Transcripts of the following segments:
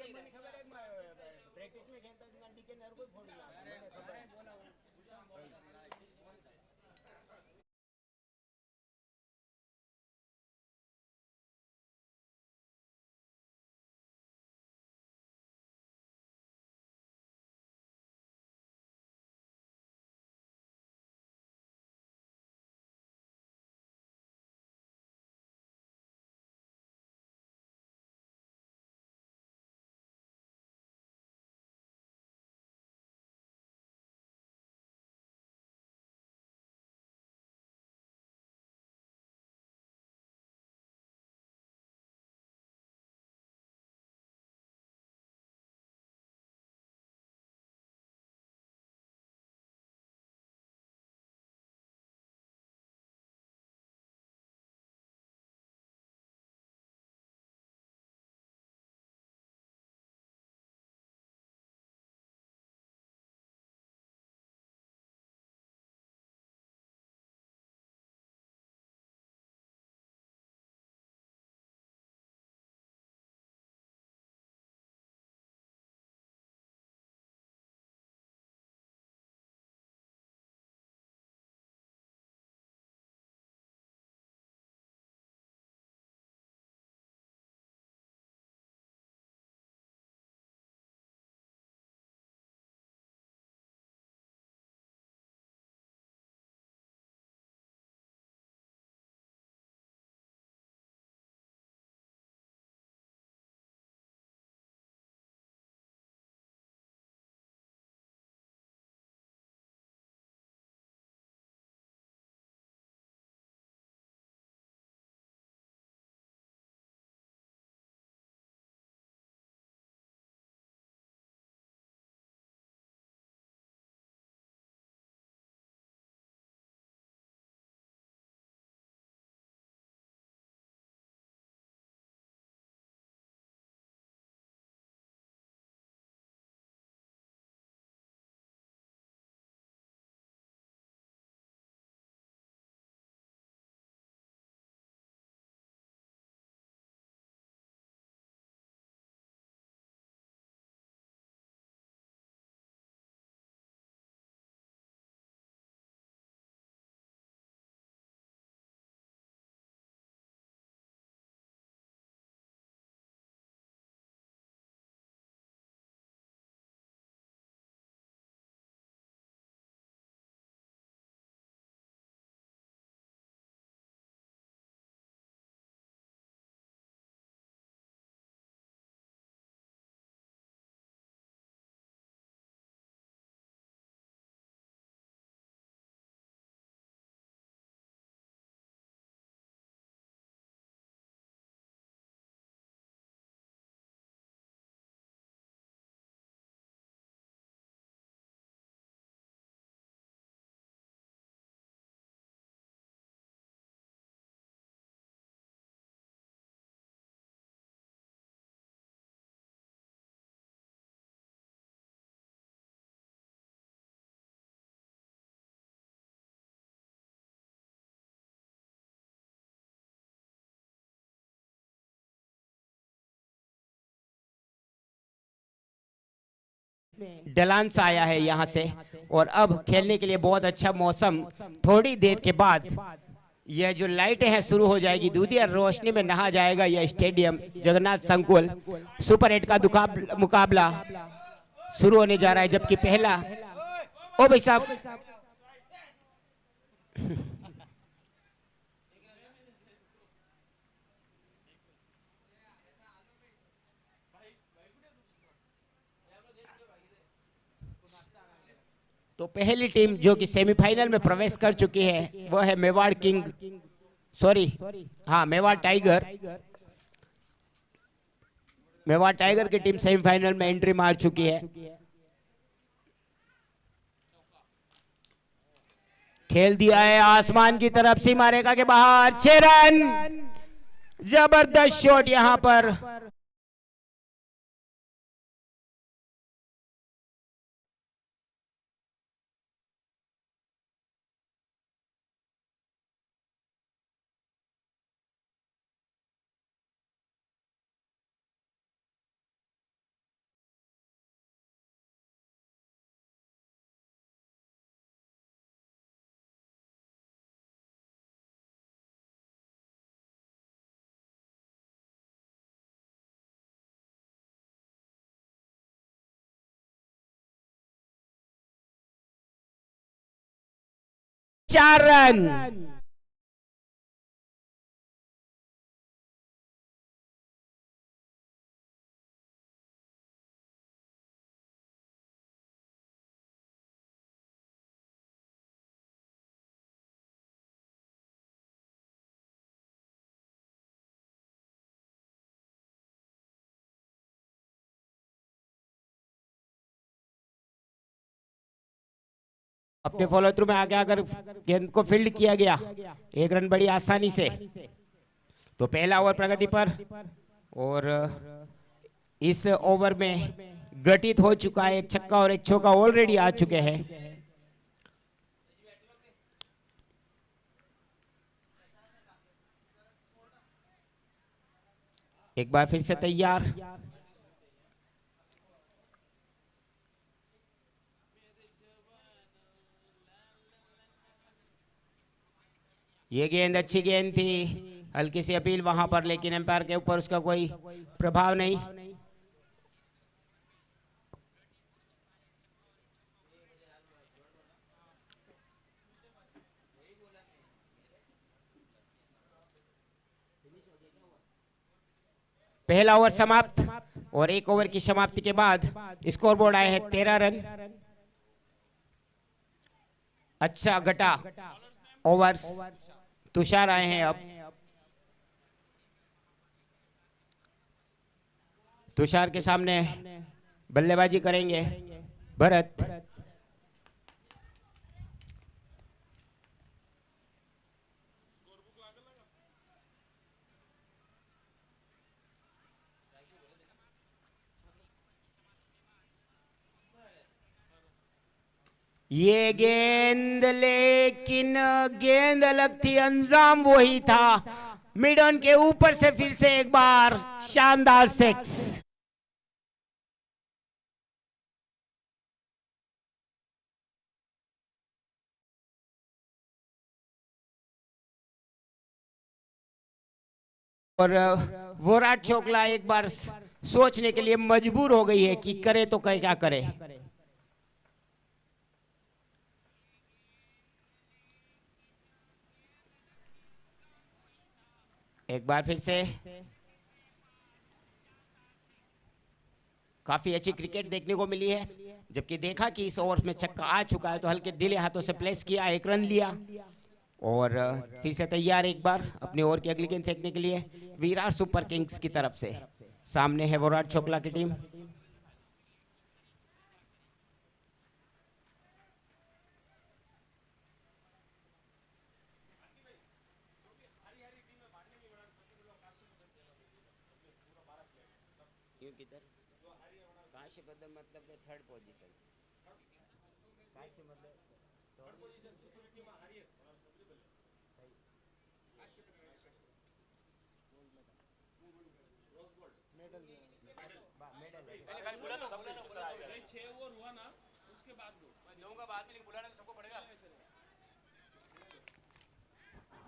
Practice में खेलता डलांस आया है यहाँ से। और अब खेलने के लिए बहुत अच्छा मौसम। थोड़ी देर के बाद यह जो लाइटें हैं शुरू हो जाएगी, दूधिया रोशनी में नहा जाएगा यह स्टेडियम जगन्नाथ संकुल। सुपर 8 का मुकाबला शुरू होने जा रहा है, जबकि पहला ओ भाई साहब तो पहली टीम जो कि सेमीफाइनल में प्रवेश कर चुकी है वह है मेवाड़ किंग, सॉरी हाँ मेवाड़ टाइगर। मेवाड़ टाइगर की टीम सेमीफाइनल में एंट्री मार चुकी है। खेल दिया है आसमान की तरफ, सीमा रेखा के बाहर 6 रन। जबरदस्त शॉट यहां पर। 4 रन। अपने फॉलो थ्रू में आगे अगर गेंद को फील्ड किया गया 1 रन बड़ी आसानी से, तो पहला ओवर प्रगति पर। और इस ओवर में घटित हो चुका है, एक छक्का और एक चौका ऑलरेडी आ चुके हैं। एक बार फिर से तैयार। ये गेंद अच्छी गेंद थी, हल्की सी अपील वहां पर, लेकिन एम्पायर के ऊपर उसका कोई प्रभाव नहीं। पहला ओवर समाप्त और 1 ओवर की समाप्ति के बाद स्कोरबोर्ड आए हैं 13 रन। अच्छा घटा ओवर्स, तुषार आए हैं। अब तुषार के सामने बल्लेबाजी करेंगे भरत। ये गेंद, लेकिन गेंद अलग थी, अंजाम वही था। मिड ऑन के ऊपर से फिर से एक बार शानदार 6। और विराट चोकला एक बार सोचने के लिए मजबूर हो गई है कि करे तो क्या करे। एक बार फिर से काफी अच्छी क्रिकेट देखने को मिली है, जबकि देखा कि इस ओवर में छक्का आ चुका है तो हल्के ढीले हाथों से प्लेस किया, 1 रन लिया। और फिर से तैयार एक बार अपने ओवर की अगली गेंद फेंकने के लिए विराट सुपर किंग्स की तरफ से। सामने है विराट चोकला की टीम। मतलब 3rd पोजीशन,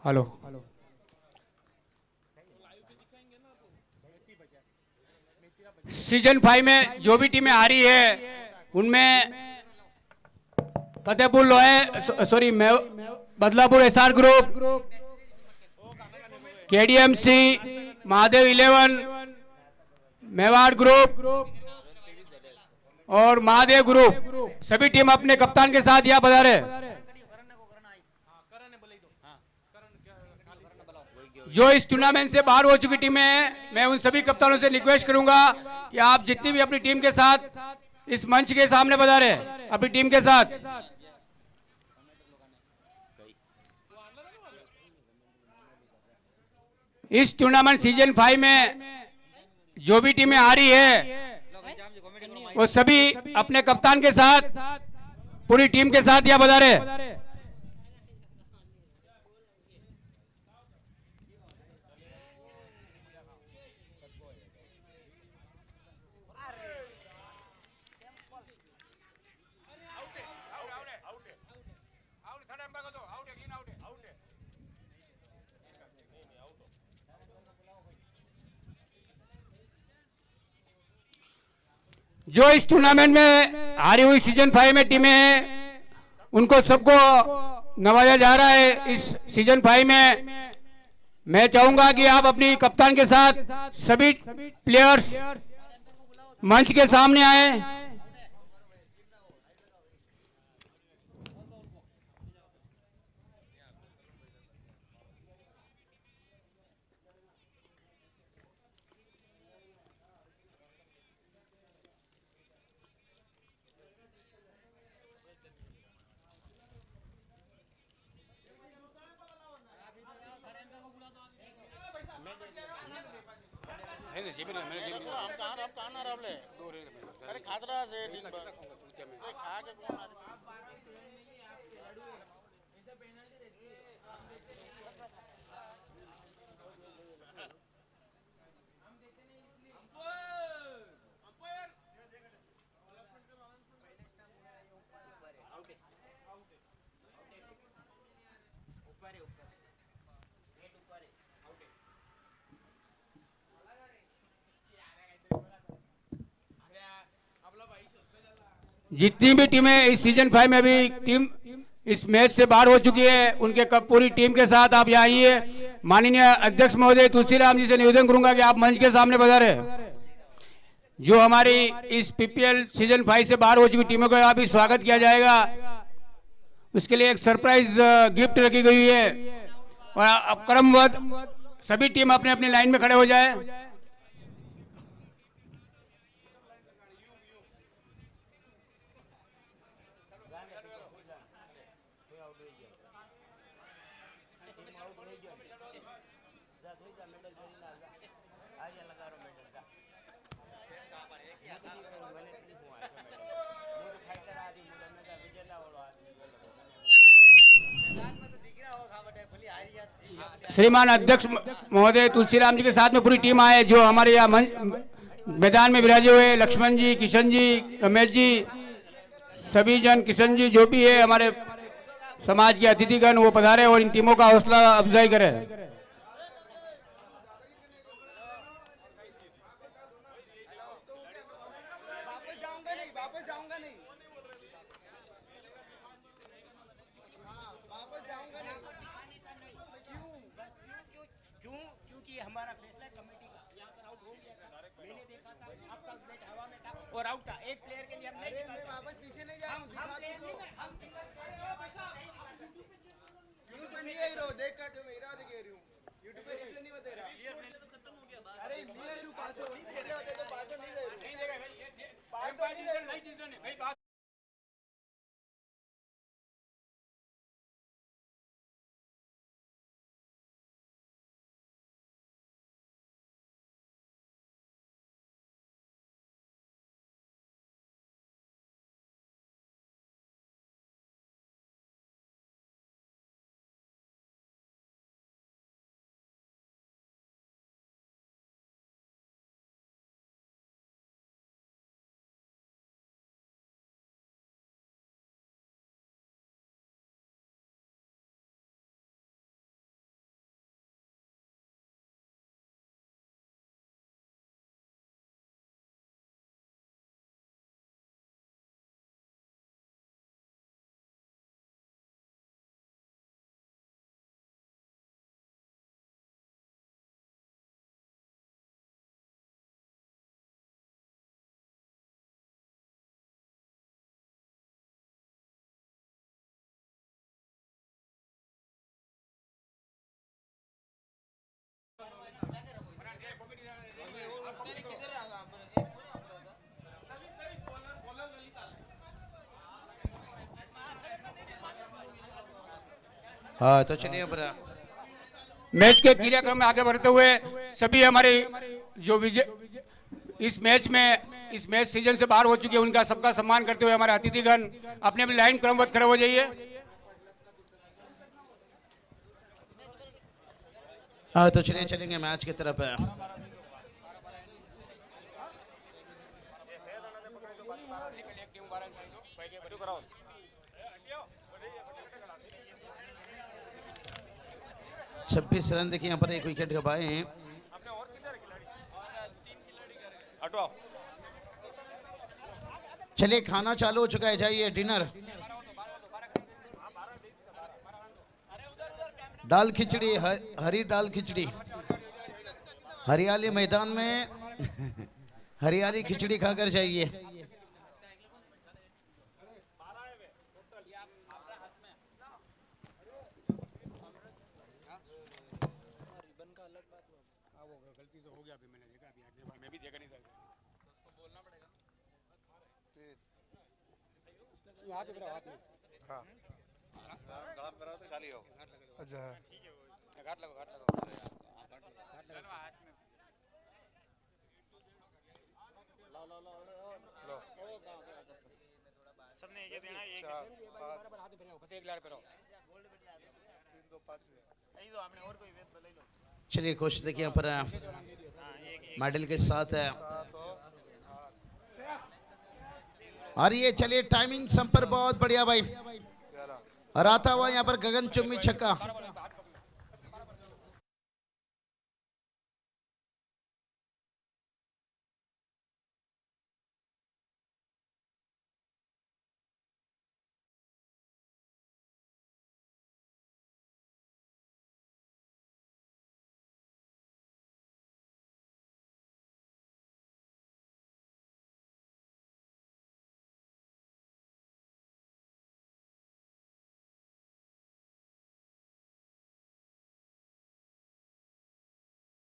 हेलो, सीजन 5 में जो भी टीमें आ रही है उनमें फतेहपुर लोहे, sorry Badlapur SR group, KDMC, Mahadev 11, Mewar group और महादेव ग्रुप, सभी टीम अपने कप्तान के साथ यहाँ पधारे। जो इस टूर्नामेंट से बाहर हो चुकी टीमें हैं, मैं उन सभी कप्तानों से रिक्वेस्ट करूंगा कि आप जितनी भी अपनी टीम के साथ इस मंच के सामने पधारे, अपनी टीम के साथ। इस टूर्नामेंट सीजन 5 में जो भी टीमें आ रही है वो सभी अपने कप्तान के साथ, पूरी टीम के साथ यहाँ पधारे। जो इस टूर्नामेंट में हारी हुई सीजन 5 में टीमें हैं, उनको सबको नवाजा जा रहा है इस सीजन 5 में। मैं चाहूंगा कि आप अपनी कप्तान के साथ सभी प्लेयर्स मंच के सामने आए। जितनी भी टीमें इस सीजन 5 में अभी टीम इस मैच से बाहर हो चुकी है, उनके कब पूरी टीम के साथ आप यहाँ आइए। माननीय अध्यक्ष महोदय तुलसीराम जी से निवेदन करूंगा कि आप मंच के सामने पधारे। जो हमारी इस पीपीएल सीजन 5 से बाहर हो चुकी टीमों का अभी स्वागत किया जाएगा। उसके लिए एक सरप्राइज गिफ्ट रखी गई है और अब क्रमबद्ध सभी टीम अपने अपनी लाइन में खड़े हो जाए। श्रीमान अध्यक्ष महोदय तुलसीराम जी के साथ में पूरी टीम आए, जो हमारे यहाँ मैदान में विराजे हुए लक्ष्मण जी, किशन जी, रमेश जी, सभी जन, किशन जी जो भी है हमारे समाज के अतिथिगण, वो पधारे और इन टीमों का हौसला अफजाई करें। हमारा फैसला कमेटी का, यहाँ पर आउट हो गया था, मैंने देखा था, आपका बैट हवा में था और आउट था। एक प्लेयर के लिए हम नहीं, मैं वापस पीछे नहीं जाऊँ, यूट्यूब पे नहीं आई रहो, देख कर मैं इरादे कह रही हूँ, यूट्यूब पे रिप्ले नहीं बता रहा, खत्म हो गया। अरे नहीं आई रही, पासो नहीं दे रहे, तो पासो नहीं दे रहे, पासो नहीं दे रहे। हाँ तो चलिए अब मैच के क्रियाक्रम में आगे बढ़ते हुए सभी हमारे जो विजय इस मैच सीजन से बाहर हो चुके हैं, उनका सबका सम्मान करते हुए हमारे अतिथिगण अपने अपनी लाइन क्रमबद्ध खड़े हो जाइए। हाँ तो चलिए चलेंगे मैच की तरफ। छब्बीस रन देखिए यहाँ पर एक विकेट गंवाए हैं। चलिए खाना चालू हो चुका है, जाइए डिनर। दाल खिचड़ी, हरी दाल खिचड़ी, हरियाली मैदान में हरियाली खिचड़ी खाकर जाइए। अच्छा सबने ये देना एक बस एक लार पे रहो। यही तो आपने और कोई वेद ले लो। चलिए खुश देखिए यहाँ पर मेडल के साथ है। और ये चलिए टाइमिंग संपर बहुत बढ़िया भाई, और आता हुआ यहाँ पर गगन चुम्बी छक्का।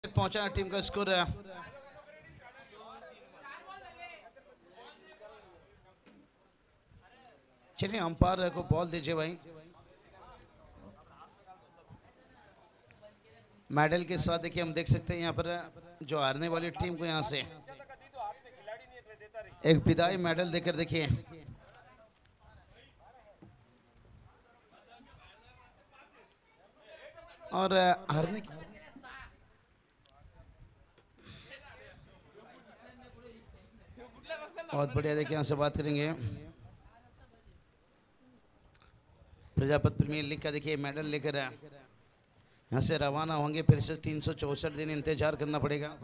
पहुंचा टीम का स्कोर है। चलिए अंपायर को बॉल दीजिए भाई। मेडल के साथ देखिए हम देख सकते हैं यहाँ पर जो हारने वाली टीम को यहाँ से एक विदाई मेडल देकर देखिए। और हारने की बहुत बढ़िया देखिए यहाँ से बात करेंगे प्रजापत प्रीमियर लीग का। देखिए मेडल लेकर यहाँ से रवाना होंगे, फिर से 364 दिन इंतजार करना पड़ेगा।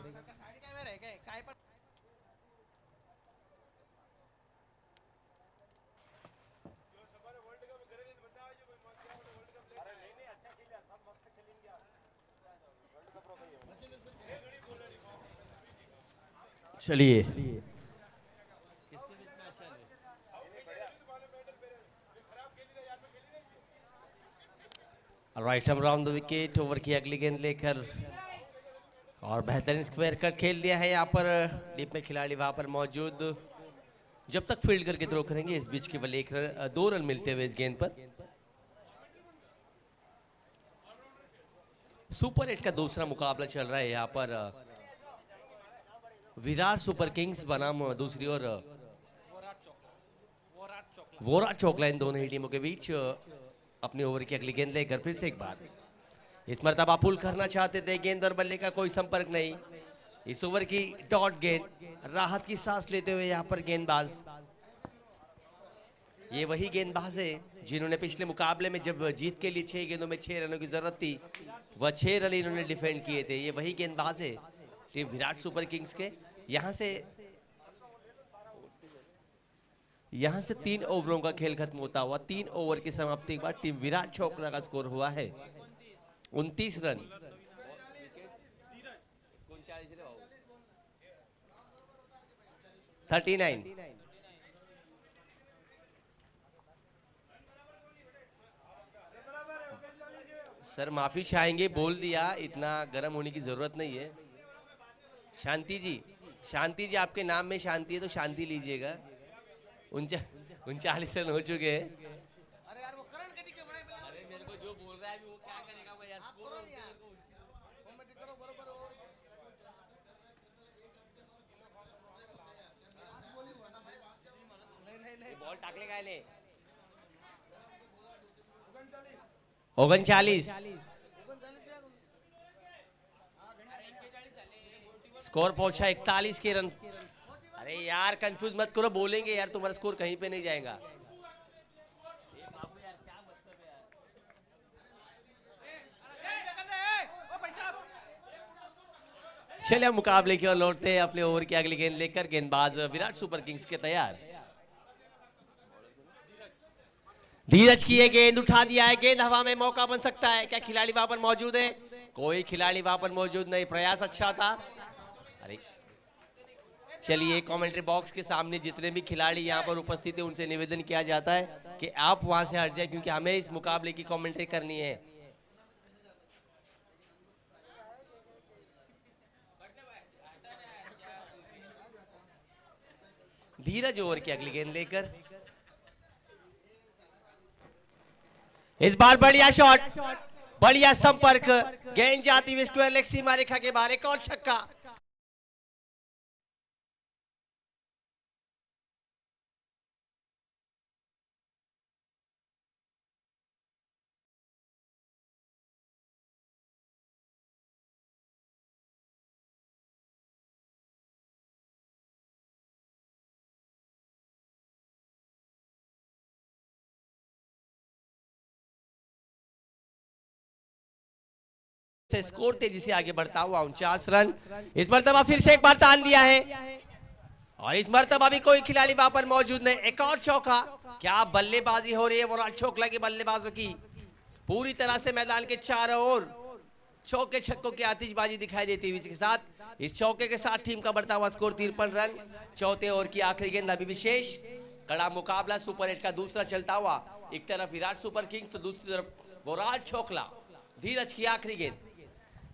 चलिए right around the wicket, over की अगली गेंद लेकर और बेहतरीन स्क्वायर कट खेल दिया है यहाँ पर। डीप में खिलाड़ी वहां पर मौजूद, जब तक फील्ड करके थ्रो करेंगे इस बीच केवल 2 रन मिलते हुए इस गेंद पर। सुपर 8 का दूसरा मुकाबला चल रहा है यहाँ पर। विराट सुपर किंग्स बनाम दूसरी ओर वोरा चोकला, इन दोनों ही टीमों के बीच अपने ओवर की अगली गेंद लेकर फिर से एक बार इस मर्तबा पुल करना चाहते थे, गेंद और बल्ले का कोई संपर्क नहीं। इस ओवर की डॉट गेंद, राहत की सांस लेते हुए यहाँ पर गेंदबाज, ये वही गेंदबाज है जिन्होंने पिछले मुकाबले में जब जीत के लिए 6 गेंदों में 6 रनों की जरूरत थी, वह 6 रन इन्होंने डिफेंड किए थे। ये वही गेंदबाज है टीम विराट सुपर किंग्स के। यहाँ से 3 ओवरों का खेल खत्म होता हुआ 3 ओवर की समाप्ति के बाद टीम विराट चोपड़ा का स्कोर हुआ है 29 रन। सर माफी चाहेंगे, बोल दिया, इतना गर्म होने की जरूरत नहीं है। शांति जी आपके नाम में शांति है तो शांति लीजिएगा। 39 रन हो चुके हैं। अरे यार वो करण कटी के बनाए, अरे मेरे को जो बोल रहा है वो क्या करेगा भाई यार, स्कोर कमेंट करो बरोबर। नहीं बॉल टाकले काय ले 39 स्कोर पहुंचा 41 के रन। अरे यार कंफ्यूज मत करो, बोलेंगे यार, तुम्हारा स्कोर कहीं पे नहीं जाएगा। चलिए मुकाबले की ओर लौटते हैं अपने ओवर की अगली गेंद लेकर। गेंदबाज विराट सुपर किंग्स के तैयार। धीरज की ये गेंद उठा दिया है, गेंद हवा में, मौका बन सकता है। क्या खिलाड़ी वहां पर मौजूद है? कोई खिलाड़ी वहां पर मौजूद नहीं। प्रयास अच्छा था। अरे चलिए, कमेंट्री बॉक्स के सामने जितने भी खिलाड़ी यहाँ पर उपस्थित है उनसे निवेदन किया जाता है कि आप वहां से हट जाए, क्योंकि हमें इस मुकाबले की कमेंट्री करनी है। धीरज ओवर की अगली गेंद लेकर, इस बार बढ़िया शॉट, बढ़िया संपर्क, गेंद जाती हुई स्क्वायर लेग सीमा रेखा के बाहर, एक और छक्का। से स्कोर तेजी से आगे बढ़ता हुआ 49 रन। इस मरतबा फिर से एक बार तान दिया है और इस मरतबा भी कोई खिलाड़ी वहां पर मौजूद नहीं। एक और चौका। क्या बल्लेबाजी हो रही है विराट छोकला की बल्लेबाजों की। पूरी तरह से मैदान के चारों ओर चौके छक्कों की आतिशबाजी दिखाई देती हुई, इसके साथ इस चौके के साथ टीम का बढ़ता हुआ स्कोर 53 रन। चौथे ओवर की आखिरी गेंद अभी विशेष कड़ा मुकाबला सुपर 8 का दूसरा चलता हुआ। एक तरफ विराट सुपर किंग्स तो दूसरी तरफ विराट छोकला। धीरज की आखिरी गेंद,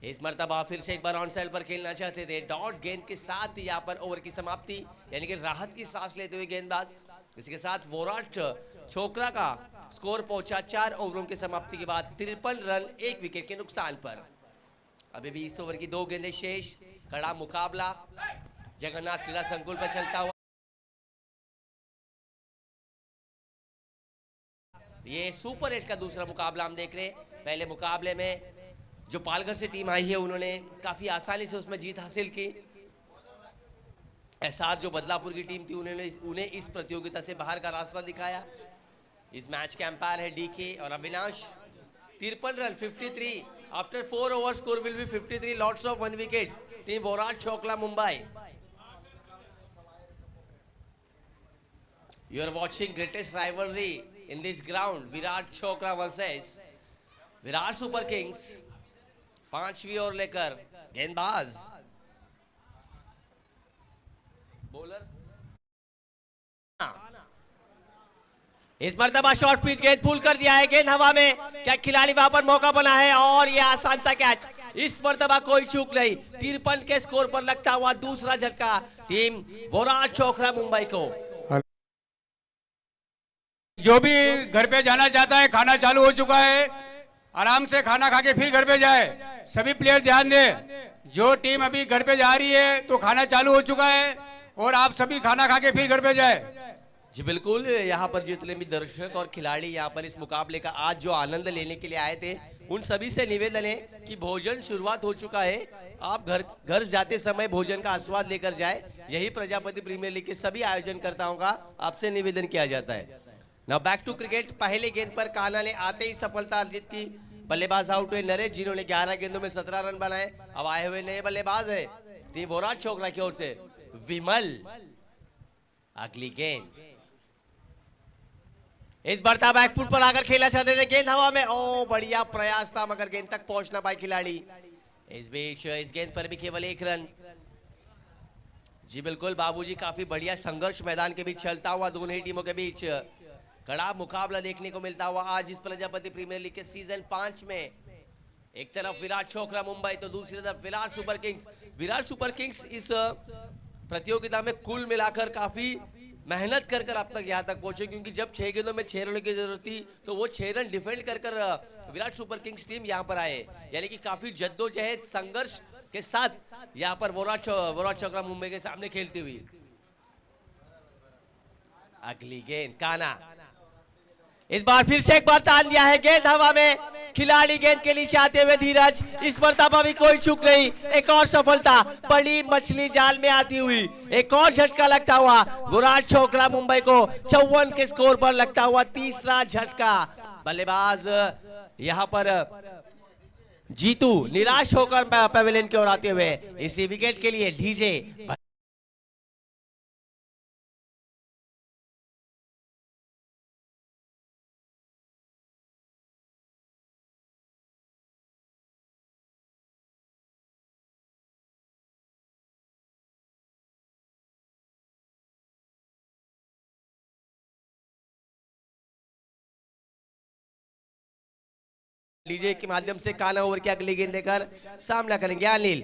इस मर्तबा फिर से एक बार ऑन साइड पर खेलना चाहते थे। डॉट गेंद के साथ ही यहाँ पर ओवर की समाप्ति, यानी कि राहत की सांस लेते हुए गेंदबाज। इसके साथ विराट छोकरा का स्कोर पहुंचा 4 ओवरों की समाप्ति के बाद 53 रन 1 विकेट के नुकसान पर। अभी भी इस ओवर की 2 गेंदें शेष। कड़ा मुकाबला जगन्नाथ क्रीड़ा संकुल पर चलता हुआ। ये सुपर 8 का दूसरा मुकाबला हम देख रहे हैं। पहले मुकाबले में जो पालघर से टीम आई है उन्होंने काफी आसानी से उसमें जीत हासिल की। एसआर जो बदलापुर की टीम थी उन्हें इस प्रतियोगिता से बाहर का रास्ता दिखाया। इस मैच के अंपायर है डीके और Avinash. 53 run 53 after 4 over, score will be 53, loss of 1 wicket. Team Virat छोकला Mumbai. You are watching greatest rivalry in this ground, Virat छोकरा वर्सेस विराट सुपर किंग्स। 5वीं ओवर लेकर गेंदबाज बॉलर, इस मर्तबा शॉर्ट पिच गेंद पुल कर दिया है। गेंद हवा में, क्या खिलाड़ी वहां पर मौका बना है और यह आसान सा कैच। इस मर्तबा कोई चूक नहीं। 53 के स्कोर पर लगता हुआ दूसरा झटका टीम विराट छोकरा मुंबई को। जो भी घर पे जाना चाहता है, खाना चालू हो चुका है, आराम से खाना खा के फिर घर पे जाए। सभी प्लेयर ध्यान दें, जो टीम अभी घर पे जा रही है तो खाना चालू हो चुका है और आप सभी खाना खा के फिर घर पे जाए। जी बिल्कुल, यहाँ पर जितने भी दर्शक और खिलाड़ी यहाँ पर इस मुकाबले का आज जो आनंद लेने के लिए आए थे, उन सभी से निवेदन है कि भोजन शुरुआत हो चुका है। आप घर जाते समय भोजन का आस्वाद लेकर जाए। यही प्रजापति प्रीमियर लीग के सभी आयोजनकर्ताओं का आपसे निवेदन किया जाता है। Now back to cricket. पहले गेंद पर कान्हा ने आते ही सफलता अर्जित की। बल्लेबाज आउट हुए नरेश, जिन्होंने 11 गेंदों में 17 रन बनाए। अब आए हुए नए बल्लेबाज है टीम विराट छोकरा की ओर से विमल। अगली गेंद, इस बढ़ता बैकफुट पर आकर खेला चाहते थे। गेंद हवा में, ओ बढ़िया प्रयास था मगर गेंद तक पहुंचना पाए खिलाड़ी। इस बीच इस गेंद पर भी केवल 1 रन। जी बिल्कुल बाबूजी, काफी बढ़िया संघर्ष मैदान के बीच चलता हुआ दोनों ही टीमों के बीच कड़ा मुकाबला देखने को मिलता हुआ आज इस प्रजापति प्रीमियर लीग के सीजन 5 में। एक तरफ विराट छोकरा मुंबई तो दूसरी तरफ Virat super Kings. Virat super Kings इस प्रतियोगिता में कुल मिलाकर काफी मेहनत कर अब तक यहाँ तक पहुंचे, क्योंकि जब 6 गेंदों में 6 रनों की जरूरत थी तो वो 6 रन डिफेंड कर विराट सुपर किंग्स टीम यहाँ पर आए। यानी कि काफी जद्दोजहद संघर्ष के साथ यहाँ पर विराट छोकरा मुंबई के सामने खेलती हुई। अगली गेंद कान्हा, इस बार फिर से एक बार तान दिया है। गेंद हवा में, खिलाड़ी गेंद के नीचे आते हुए धीरज। इस मर्तबा भी कोई चूक नहीं। एक और सफलता, बड़ी मछली जाल में आती हुई। एक और झटका लगता हुआ विराट छोकरा मुंबई को 54 के स्कोर पर लगता हुआ तीसरा झटका। बल्लेबाज यहां पर जीतू निराश होकर पवेलियन की ओर आते हुए इसी विकेट के लिए डीजे डीजे के माध्यम से काना ओवर की अगली गेंद लेकर सामना करेंगे अनिल।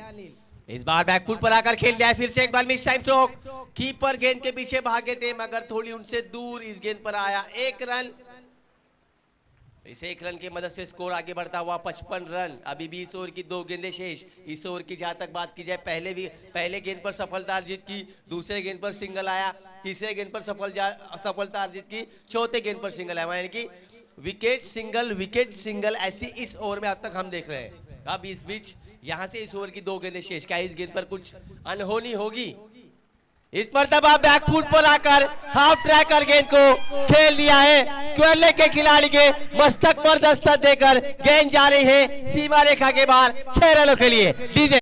इस बार बैकफुट पर आकर खेल दिया है, फिर से एक बार मिस टाइम स्ट्रोक। कीपर गेंद के पीछे भागे थे मगर थोड़ी उनसे दूर इस गेंद पर आया 1 रन। इस 1 रन की मदद से स्कोर आगे बढ़ता हुआ 55 रन। अभी 20 ओवर की 2 गेंदें शेष। इस ओवर की जहां तक बात की जाए, पहले गेंद पर सफलता अर्जित की, दूसरे गेंद पर सिंगल आया, तीसरे गेंद पर सफलता अर्जित की, चौथे गेंद पर सिंगल आया, यानी कि विकेट सिंगल ऐसी इस ओवर में अब तक हम देख रहे हैं। अब इस बीच यहां से इस ओवर की 2 गेंदें शेष, क्या इस गेंद पर कुछ अनहोनी होगी? इस मर्तबा बैकफुट पर आकर हाफ ट्रैक कर गेंद को खेल दिया है। स्क्वायर लेग के खिलाड़ी के मस्तक पर दस्तक देकर गेंद जा रही है सीमा रेखा के बाहर 6 रनों के लिए। डीजे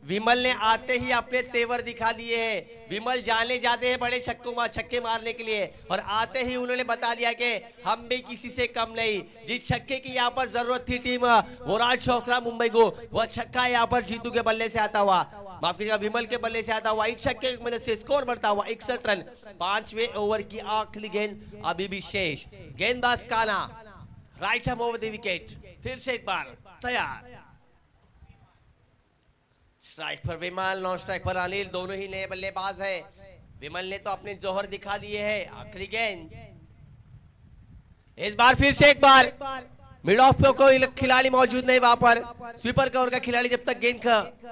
विमल ने आते ही अपने तेवर दिखा दिए हैं। विमल जाने जाते हैं बड़े छक्के मारने के लिए, और आते ही उन्होंने बता दिया कि हम भी किसी से कम नहीं। जिस छक्के की यहाँ पर जरूरत थी टीम विराट छोकरा मुंबई को, वह छक्का यहाँ पर जीतू के बल्ले से आता हुआ, माफ कीजिएगा विमल के बल्ले से आता हुआ, इस छक्के की मदद से स्कोर बढ़ता हुआ 61 रन। 5वें ओवर की आखिरी गेंद अभी भी शेष। गेंदबाज काना right hand over the wicket, फिर से एक बार तैयार। स्ट्राइक पर विमल, नॉन स्ट्राइक पर अनिल, दोनों ही नए बल्लेबाज है। विमल ने तो अपने जौहर दिखा दिए हैं। आखिरी गेंद, इस बार फिर से एक बार मिड ऑफ पे कोई खिलाड़ी मौजूद नहीं वहां पर। स्वीपर कवर का खिलाड़ी जब तक गेंद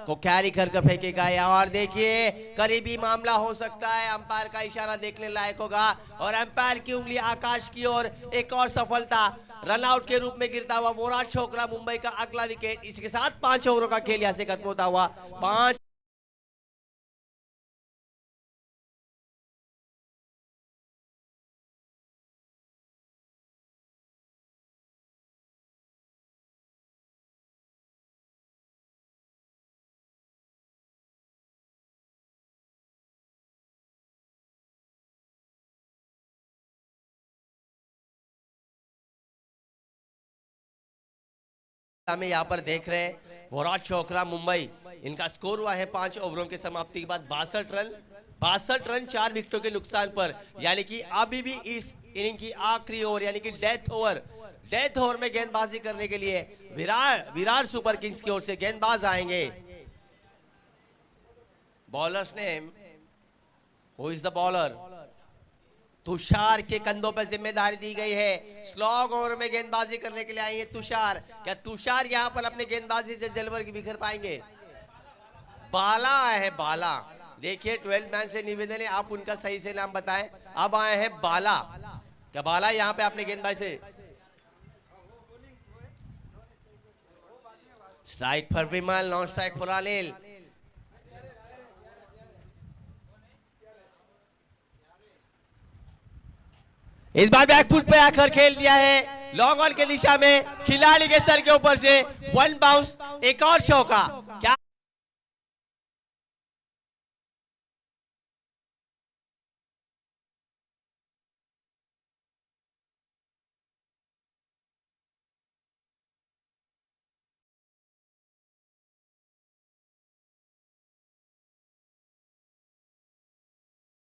को कैरी कर फेंकेगा, और देखिए करीबी मामला हो सकता है। अंपायर का इशारा देखने लायक होगा, और अंपायर की उंगली आकाश की ओर। एक और सफलता, रन आउट के रूप में गिरता हुआ विराट छोकरा मुंबई का अगला विकेट। इसके साथ 5 ओवरों का खेल यहां से खत्म होता हुआ 5 हमें यहाँ पर देख रहे हैं विराट छोकरा मुंबई, इनका स्कोर हुआ है 5 ओवरों के समाप्ति के बाद 62 रन 4 विकेटों के नुकसान पर। यानी कि अभी भी इस इनिंग की आखिरी ओवर यानी कि डेथ ओवर में गेंदबाजी करने के लिए विराट सुपर किंग्स की ओर से गेंदबाज आएंगे। Bowlers name, who is the bowler? Tushar के कंधों पर जिम्मेदारी दी गई है। स्लॉग ओवर में गेंदबाजी करने के लिए आई है तुषार। क्या तुषार यहां पर अपने गेंदबाजी से जलवर की बिखर पाएंगे? बाला आए हैं, बाला। देखिए 12 मैन से निवेदन है आप उनका सही से नाम बताएं। अब आए हैं बाला। क्या बाला यहां पे अपने गेंदबाजी से? स्ट्राइक पर विमल, नॉन स्ट्राइक फॉर अनिल। इस बार बैकफुट पे आकर खेल दिया है लॉन्ग ऑन के दिशा में, खिलाड़ी के सर के ऊपर से 1 बाउंस, एक और चौका। क्या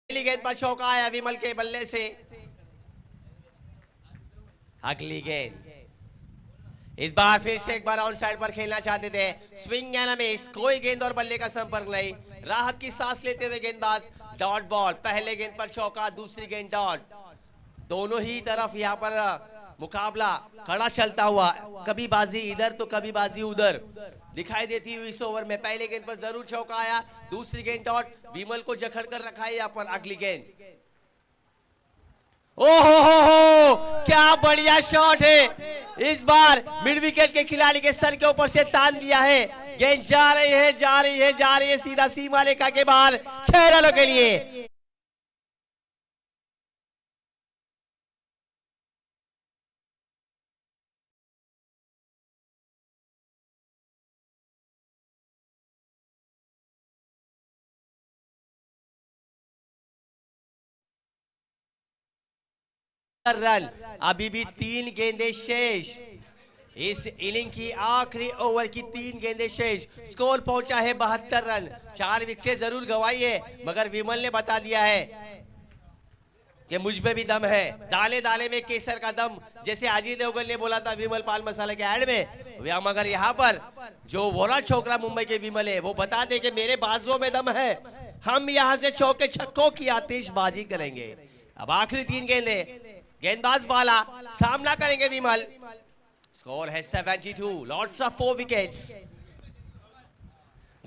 गेंद पर चौका आया विमल के बल्ले से। अगली गेंद, इस बार फिर से एक बार ऑन साइड पर खेलना चाहते थे। स्विंग एंड मिस, कोई गेंद और बल्ले का संपर्क नहीं। राहत की सांस लेते हुए गेंदबाज, डॉट बॉल। पहले गेंद पर चौका, दूसरी गेंद डॉट। दोनों ही तरफ यहाँ पर मुकाबला खड़ा चलता हुआ, कभी बाजी इधर तो कभी बाजी उधर दिखाई देती हुई इस ओवर में। पहले गेंद पर जरूर चौका आया, दूसरी गेंद डॉट। विमल को जखड़ कर रखा है यहाँ पर। अगली गेंद, ओहो क्या बढ़िया शॉट है। इस बार मिड विकेट के खिलाड़ी के सर के ऊपर से तान दिया है। गेंद जा रही है सीधा सीमा रेखा के बाहर 6 रनों के लिए। रन, अभी भी 3 गेंदें शेष। इस इनिंग की आखिरी ओवर की 3 गेंदें शेष, स्कोर पहुंचा है 72 रन। 4 विकेट जरूर गंवाई है, मगर विमल ने बता दिया है कि मुझ में भी दम है, दाले दाले में केसर का दम, जैसे अजय देवगन ने बोला था विमल पान मसाला के ऐड में। मगर यहाँ पर जो वोरा छोकरा मुंबई के विमल है, वो बता दे कि मेरे बाजुओं में दम है, हम यहाँ से चौके छक्कों की आतिशबाजी करेंगे। अब आखिरी 3 गेंदें, गेंदबाज बाला, सामना करेंगे विमल। स्कोर है 72, lots of 4 wickets.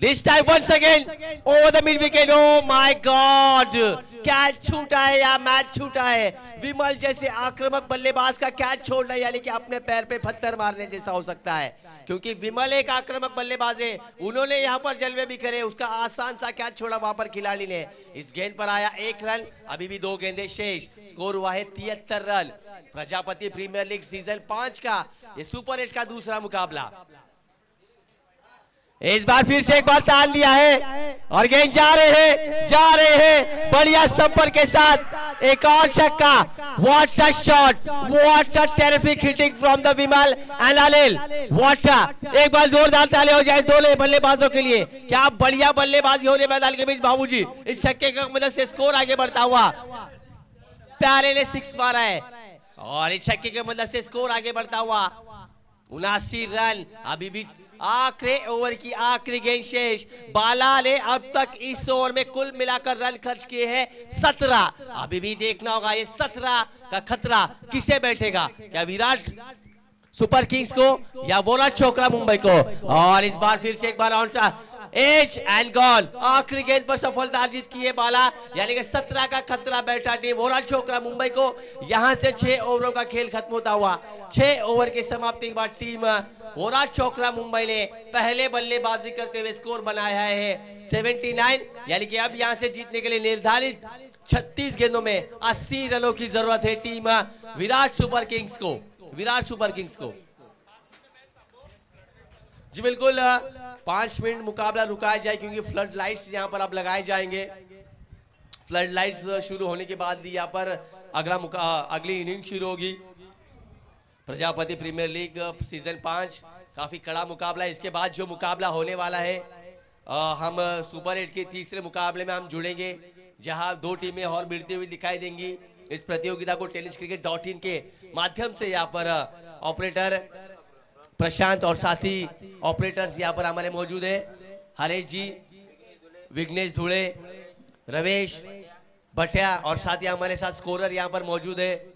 This time once again over the mid wicket. Oh my God! Catch छूटा है या मैच छूटा है। विमल जैसे आक्रामक बल्लेबाज का कैच छोड़ना यानी कि अपने पैर पे पत्थर मारने जैसा हो सकता है, क्योंकि विमल एक आक्रामक बल्लेबाज है। उन्होंने यहाँ पर जलवे भी करे, उसका आसान सा कैच छोड़ा वहां पर खिलाड़ी ने। इस गेंद पर आया 1 रन, अभी भी 2 गेंदें शेष, स्कोर हुआ है 73 run. Prajapati premier league season 5 का ये सुपर 8 का दूसरा मुकाबला। इस बार फिर से एक बार तान दिया है और गेंद जा रहे हैं बढ़िया संपर्क के साथ। एक और छक्का, what a shot, what a terrific hitting from the Vimal end Anil, what a. एक बार जोरदार ताली हो जाए दोनों बल्लेबाजों के लिए। क्या बढ़िया बल्लेबाजी हो रही है मैदान के बीच बाबूजी। इस छक्के की मदद से स्कोर आगे बढ़ता हुआ, प्यारे ने 6 मारा है और इस छक्के की मदद से स्कोर आगे बढ़ता हुआ 79 रन। अभी भी आखिरी ओवर की आखिरी गेंद शेष। बाला ने अब तक इस ओवर में कुल मिलाकर रन खर्च किए हैं 17। अभी भी देखना होगा ये 17 का खतरा किसे बैठेगा, क्या विराट सुपर किंग्स को या वोरा छोकरा मुंबई को। और इस बार फिर से एक बार ऑन एज एंड गॉन, आखिरी गेंद पर सफलता अर्जित की है बाला, यानी कि 17 का खतरा बैठा टीम वोरा छोकरा मुंबई को। यहां से 6 ओवरों का खेल खत्म होता हुआ 6 ओवर की समाप्ति के बाद टीम वोरा छोकरा मुंबई ने पहले बल्लेबाजी करते हुए स्कोर बनाया है 79, यानी कि अब यहां से जीतने के लिए निर्धारित 36 गेंदों में 80 रनों की जरूरत है टीम विराट सुपर किंग्स को। जी बिल्कुल, 5 मिनट मुकाबला रुकाया जाए क्योंकि फ्लड लाइट्स यहाँ पर अब लगाए जाएंगे। फ्लड लाइट्स शुरू होने के बाद यहाँ पर अगली इनिंग शुरू होगी। प्रजापति प्रीमियर लीग सीजन 5 काफी कड़ा मुकाबला है। इसके बाद जो मुकाबला होने वाला है, हम सुपर 8 के तीसरे मुकाबले में हम जुड़ेंगे, जहां 2 टीमें और भिड़ती हुई दिखाई देंगी। इस प्रतियोगिता को tenniscricket.in के माध्यम से यहाँ पर ऑपरेटर प्रशांत और साथी ऑपरेटर्स यहाँ पर हमारे मौजूद है, हरेश जी, विघ्नेश धुले, रवेश भटिया और साथ ही हमारे साथ स्कोरर यहाँ पर मौजूद है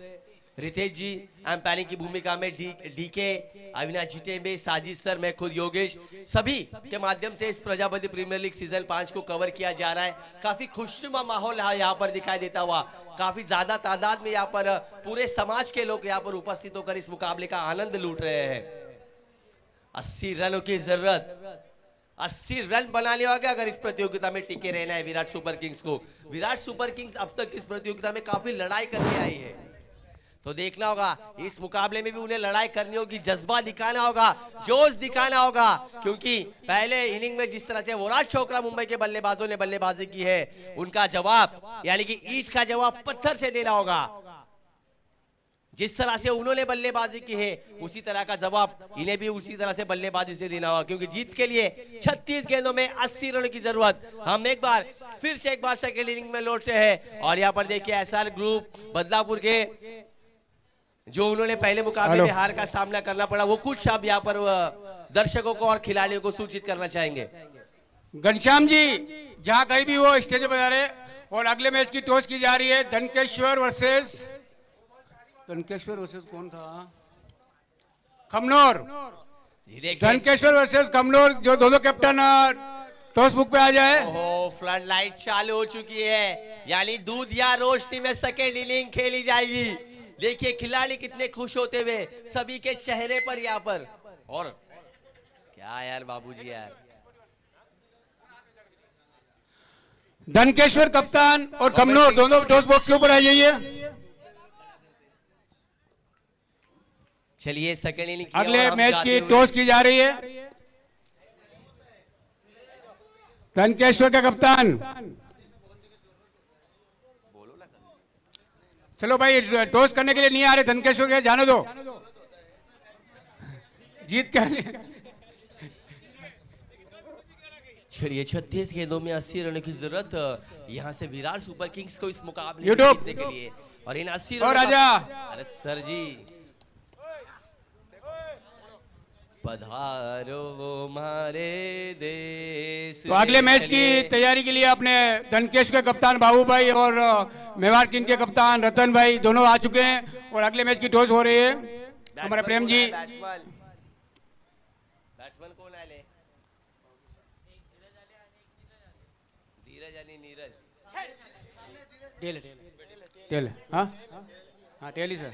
रितेश जी। एम्पायरिंग की भूमिका में डीके, अविनाश जितेंबे, साजिद सर, मैं खुद योगेश, सभी के माध्यम से इस प्रजापति प्रीमियर लीग सीजन 5 को कवर किया जा रहा है। काफी खुशनुमा माहौल यहाँ पर दिखाई देता हुआ, काफी ज्यादा तादाद में यहाँ पर पूरे समाज के लोग यहाँ पर उपस्थित होकर इस मुकाबले का आनंद लूट रहे हैं। 80 रनों की जरूरत, 80 रन बनाने होगा अगर इस प्रतियोगिता में टिके रहना है विराट सुपर किंग्स को। विराट सुपर किंग्स अब तक इस प्रतियोगिता में काफी लड़ाई करके आई है, तो देखना होगा इस मुकाबले में भी उन्हें लड़ाई करनी होगी, जज्बा दिखाना होगा, जोश दिखाना होगा, क्योंकि पहले इनिंग में जिस तरह से वोरा छोकरा मुंबई के बल्लेबाजों ने बल्लेबाजी की है, उनका जवाब यानी कि ईंट का जवाब पत्थर से देना होगा। जिस तरह से उन्होंने बल्लेबाजी की है उसी तरह का जवाब इन्हें भी उसी तरह से बल्लेबाजी से देना होगा, क्योंकि जीत के लिए 36 गेंदों में 80 रन की जरूरत। हम फिर से एक बार सेकंड इनिंग में लौटते हैं और यहाँ पर देखिए एसआर ग्रुप बदलापुर के जो उन्होंने पहले मुकाबले में हार का सामना करना पड़ा, वो कुछ अब यहाँ पर दर्शकों को और खिलाड़ियों को सूचित करना चाहेंगे। घनश्याम जी जहाँ कहीं भी वो स्टेज पर आ रहे और अगले मैच की टॉस की जा रही है धनकेश्वर वर्सेस कौन था, खमनोर। धनकेश्वर वर्सेस खमनोर, जो दोनों कैप्टन टॉस बुक पे आ जाए। फ्लड लाइट चालू हो चुकी है, यानी दूध या रोशनी में सेकेंड इनिंग खेली जाएगी। देखिए खिलाड़ी कितने खुश होते हुए सभी के चेहरे पर यहाँ पर, और क्या यार बाबूजी यार। धनकेश्वर कप्तान और खमनोर दोनों टॉस बॉक्स के ऊपर आ जाइए। चलिए सेकेंड इनिंग अगले मैच की टॉस की जा रही है। धनकेश्वर का कप्तान चलो भाई, टॉस करने के लिए नहीं आ रहे धनकेश्वर के, जाने दो, जीत के लिए। चलिए 36 गेंदों में 80 रनों की जरूरत यहाँ से विराट सुपर किंग्स को इस मुकाबले में यूट्यूब। जीतने के लिए, और इन 80 और रनों राजा। अरे सर जी, पधारो मारे देश। तो अगले मैच की तैयारी के लिए अपने धनकेश के कप्तान बाबू भाई और मेवाड़ किंग के कप्तान रतन भाई दोनों आ चुके हैं, और अगले मैच की टॉस हो रही है। हमारे प्रेम जी, बैट्समैन कौन आए? धीरज यानी नीरज। टेल, हाँ हाँ टेल ही सर,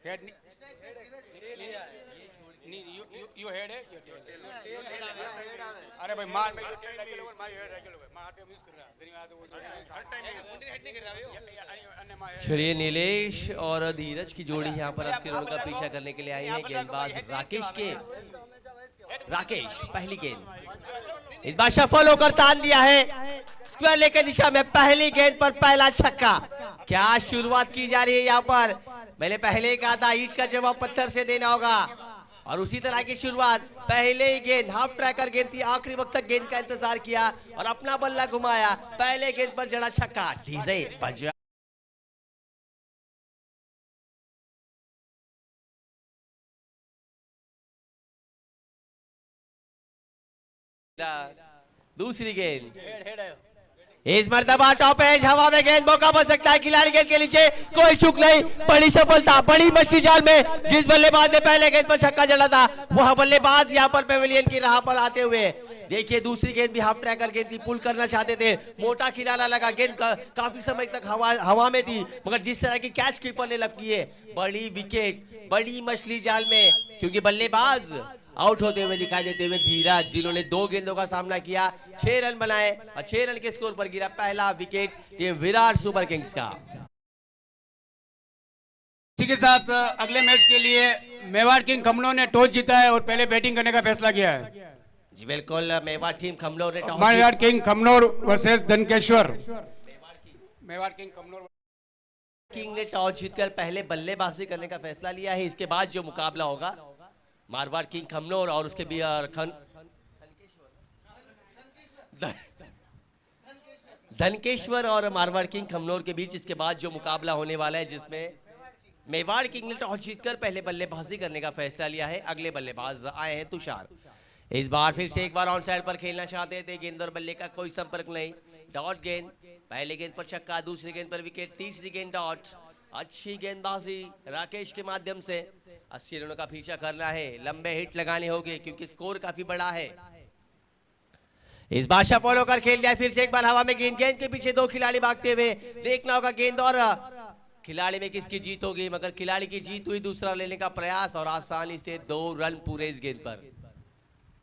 हेड यू हेड है, अरे भाई मार में टेल लगे लो, मार हेड लगे लो, मार पे मिस कर रहा है, हर टाइम हेड नहीं कर रहा है। चलिए नीलेश और धीरज की जोड़ी यहाँ पर 80 रनों का पीछा करने के लिए आई है। गेंदबाज राकेश पहली गेंद इस बार सफल होकर तान दिया है, स्क्वायर लेग की दिशा में पहली गेंद पर पहला छक्का। क्या शुरुआत की जा रही है यहाँ पर? मैंने पहले ही कहा था ईंट का जवाब पत्थर से देना होगा, और उसी तरह की शुरुआत। पहले ही गेंद हाफ ट्रैकर गेंद थी, आखिरी वक्त तक गेंद का इंतजार किया और अपना बल्ला घुमाया, पहले गेंद पर जड़ा छक्का। डीजे बजा दूसरी गेंद, इस मर्तबा टॉप एज हवा में गेंद, मौका बन सकता है खिलाड़ी गेंद के नीचे, कोई चूक नहीं। बड़ी सफलता, बड़ी मछली जाल में जिस बल्लेबाज ने पहले गेंद पर छक्का जड़ा था वह बल्लेबाज यहाँ पर पेविलियन की राह पर आते हुए। देखिए दूसरी गेंद भी हाफ ट्रैकर गेंद थी, पुल करना चाहते थे, मोटा खिलाना लगा, गेंद काफी समय तक हवा में थी, मगर जिस तरह की कैच कीपर ने लब की है, बड़ी विकेट, बड़ी मछली जाल में, क्योंकि बल्लेबाज आउट होते हुए दिखाई देते हुए धीरज, जिन्होंने 2 गेंदों का सामना किया, 6 रन बनाए और 6 रन के स्कोर पर गिरा पहला wicket team Virat super Kings का। इसी के साथ अगले मैच के लिए मेवाड़ किंग खमनों ने टॉस जीता है और पहले बैटिंग करने का फैसला किया है। जी बिल्कुल, मेवाड़ टीम खमनोर ने Mewar king Khamnor versus Dhankeshwar. Mewar king Khamnor king ने टॉस जीतकर पहले बल्लेबाजी करने का फैसला लिया है। इसके बाद जो मुकाबला होगा मारवाड़ किंग खमनोर और उसके भी धनकेश्वर और मारवाड़ किंग खमनोर के बीच इसके बाद जो मुकाबला होने वाला है, जिसमें मेवाड़ किंग ने टॉस जीतकर पहले बल्लेबाजी करने का फैसला लिया है। अगले बल्लेबाज आए हैं तुषार। इस बार फिर से एक बार ऑन साइड पर खेलना चाहते थे, गेंद और बल्ले का कोई संपर्क नहीं, डॉट गेंद, पहले गेंद पर छक्का, दूसरी गेंद पर विकेट, तीसरी गेंद डॉट। अच्छी गेंदबाजी राकेश के माध्यम से 80 रनों का पीछा करना है, लंबे हिट लगाने होंगे क्योंकि स्कोर काफी बड़ा है। इस बार सफल होकर खेल दिया, फिर से एक बार हवा में गेंद, गेंद के पीछे 2 खिलाड़ी भागते हुए, देखना होगा गेंद और खिलाड़ी में किसकी जीत होगी, मगर खिलाड़ी की जीत हुई, दूसरा लेने का प्रयास और आसानी से 2 रन पूरे इस गेंद पर।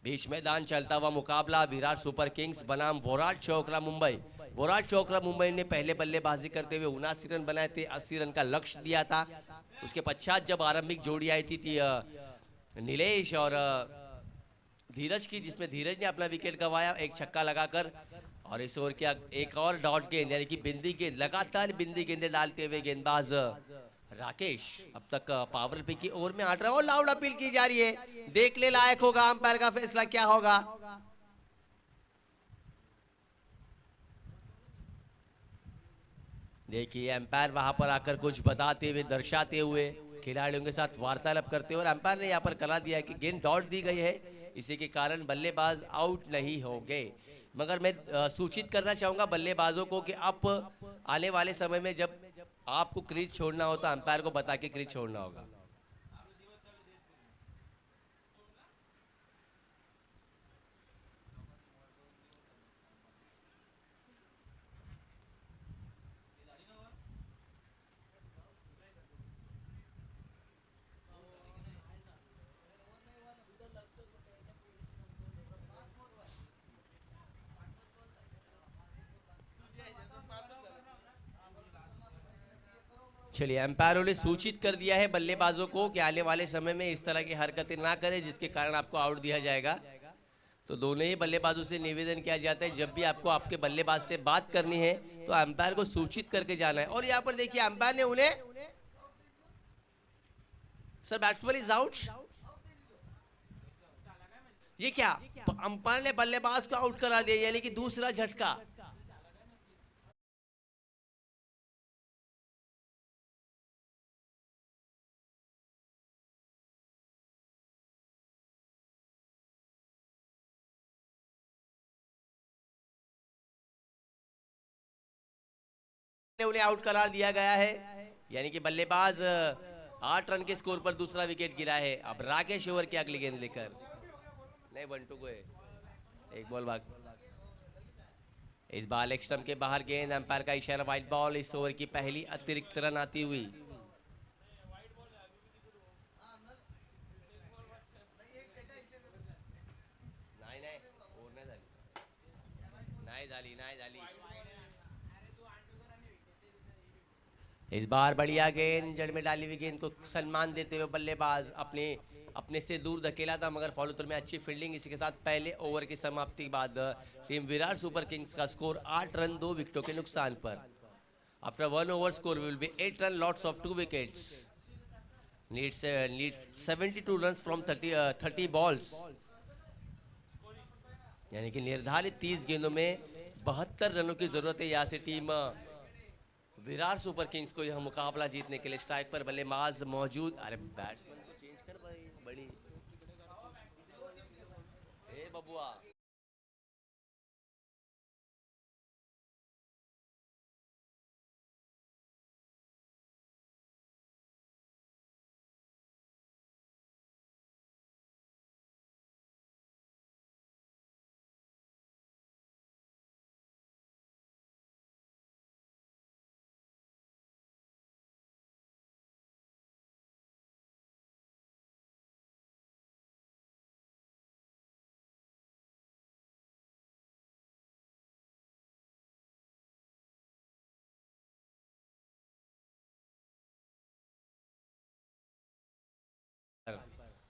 बीच मैदान चलता हुआ मुकाबला विराट सुपर किंग्स बनाम वोराट चोकरा मुंबई। वोराट चोकरा मुंबई ने पहले बल्लेबाजी करते हुए 79 रन बनाए थे, 80 रन का लक्ष्य दिया था। उसके पश्चात जब आरंभिक जोड़ी आई थी नीलेश और धीरज की, जिसमें धीरज ने अपना विकेट गंवाया एक छक्का लगाकर, और इस ओवर किया एक और डॉट गेंद यानी कि बिंदी गेंद, लगातार बिंदी गेंदें डालते हुए गेंदबाज राकेश अब तक पावर प्ले की ओवर में 8 रन और लाउड अपील की जा रही है। देखने लायक होगा अंपायर का फैसला क्या होगा। देखिए अंपायर वहां पर आकर कुछ बताते हुए, दर्शाते हुए, खिलाड़ियों के साथ वार्तालाप करते हुए, और अंपायर ने यहाँ पर करा दिया कि गेंद डॉट दी गई है, इसी के कारण बल्लेबाज आउट नहीं होंगे। मगर मैं सूचित करना चाहूंगा बल्लेबाजों को कि आप आने वाले समय में जब आपको क्रीज छोड़ना हो तो अंपायर को बता के क्रीज छोड़ना होगा। चलिए अंपायरों ने सूचित कर दिया है बल्लेबाजों को कि आने वाले समय में इस तरह की हरकतें ना करें जिसके कारण आपको आउट दिया जाएगा। तो दोनों ही बल्लेबाजों से निवेदन किया जाता है जब भी आपको आपके बल्लेबाज से बात करनी है तो अंपायर को सूचित करके जाना है। और यहाँ पर देखिए अंपायर ने उन्हें सर बैट्समैन इज आउट, ये क्या अंपायर ने बल्लेबाज को आउट करा दिया, यानी कि दूसरा झटका। उन्हें आउट करार दिया गया है, यानी कि बल्लेबाज 8 रन के स्कोर पर दूसरा विकेट गिरा है। अब राकेश ओवर की अगली गेंद लेकर, नहीं 1-2 को है, एक बॉल भाग। इस बार लेग स्टंप के बाहर गेंद, अंपायर का इशारा वाइड बॉल। इस ओवर की पहली अतिरिक्त रन आती हुई। नहीं झाली। इस बार बढ़िया गेंद, जड़ में डाली हुई गेंद को सम्मान देते हुए बल्लेबाज अपने से दूर धकेला था, मगर फॉलो थ्रू में अच्छी फील्डिंग। इसी के साथ पहले ओवर की समाप्ति के बाद टीम विराट सुपर किंग्स का स्कोर 8 रन 2 विकेटों के नुकसान पर। After 1 over score will B 8 run lots of 2 wickets. Need 72 run from 30 balls, यानी कि निर्धारित 30 गेंदों में 72 रनों की जरूरत है। यहाँ से टीम विराट सुपर किंग्स को यह मुकाबला जीतने के लिए स्ट्राइक पर बल्लेबाज मौजूद। अरे बैट्समैन को चेंज कर भाई, बड़ी ए बबुआ।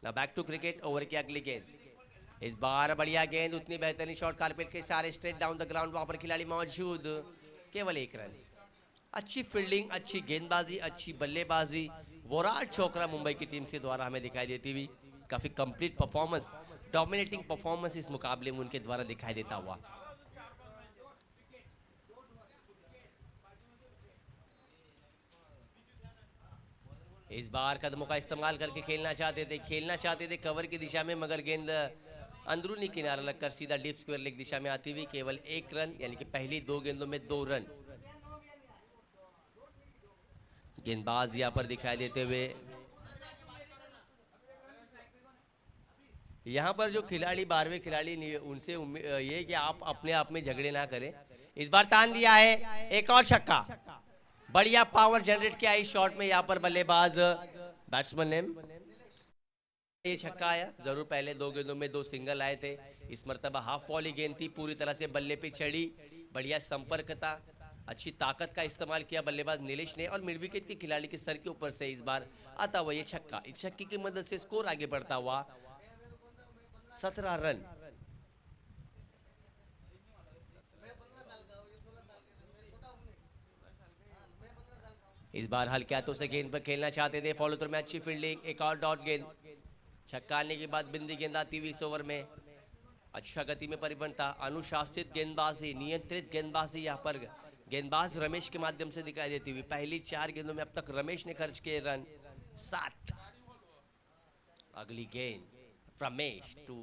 ना बैक टू क्रिकेट, ओवर की अगली गेंद। इस बार बढ़िया गेंद, उतनी बेहतरीन शॉट, कारपेट के सारे स्ट्रेट डाउन द ग्राउंड, वहां पर खिलाड़ी मौजूद, केवल 1 रन। अच्छी फील्डिंग, अच्छी गेंदबाजी, अच्छी बल्लेबाजी विराट छोकरा मुंबई की टीम से द्वारा हमें दिखाई देती हुई। काफी कंप्लीट परफॉर्मेंस, डोमिनेटिंग परफॉर्मेंस इस मुकाबले में उनके द्वारा दिखाई देता हुआ। इस बार कदमों का इस्तेमाल करके खेलना चाहते थे कवर की दिशा में, मगर गेंद अंदरूनी किनारा लगकर सीधा डीप स्क्वायर लेग दिशा में आती हुई। केवल 1 रन, यानी कि पहली 2 गेंदों में 2 रन। गेंदबाज यहां पर दिखाई देते हुए, यहां पर जो खिलाड़ी 12वें खिलाड़ी, उनसे ये कि आप अपने आप में झगड़े ना करें। इस बार तान दिया है, एक और छक्का, बढ़िया पावर जनरेट किया इस शॉट में। यहाँ पर बल्लेबाज बैट्समैन ने ये छक्का आया, जरूर पहले 2 गेंदों में 2 सिंगल आए थे। इस मर्तबा हाफ वॉली गेंद थी, पूरी तरह से बल्ले पे चढ़ी, बढ़िया संपर्क था, अच्छी ताकत का इस्तेमाल किया बल्लेबाज नीलेश ने, और मिड विकेट के खिलाड़ी के सर के ऊपर से इस बार आता हुआ ये छक्का। इस छक्के की मदद से स्कोर आगे बढ़ता हुआ 17 रन। इस बार हल्के हाथों से गेंद पर खेलना चाहते थे, फॉलो थ्रू में अच्छी फील्डिंग, एक और डॉट गेंद, छक्का आने के बाद बिंदी गेंद आती हुई इस ओवर में। अच्छा गति में परिवर्तन था, अनुशासित गेंदबाजी, नियंत्रित गेंदबाजी यहाँ पर गेंदबाज रमेश के माध्यम से दिखाई देती हुई। पहली 4 गेंदों में अब तक रमेश ने खर्च किए रन 7। अगली गेंद रमेश 2।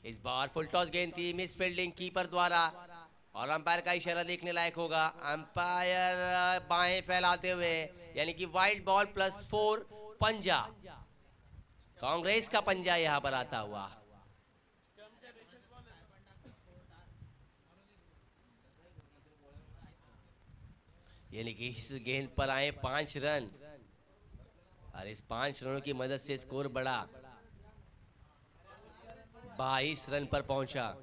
इस बार फुल टॉस गेंद थी, मिस फील्डिंग कीपर द्वारा, और अंपायर का इशारा देखने लायक होगा। अंपायर बाएं फैलाते हुए, यानी कि वाइड बॉल +4 पंजा, कांग्रेस का पंजा यहां पर आता हुआ। यानी कि इस गेंद पर आए 5 रन, और इस 5 रनों की मदद से स्कोर बढ़ा, 22 रन पर पहुंचा।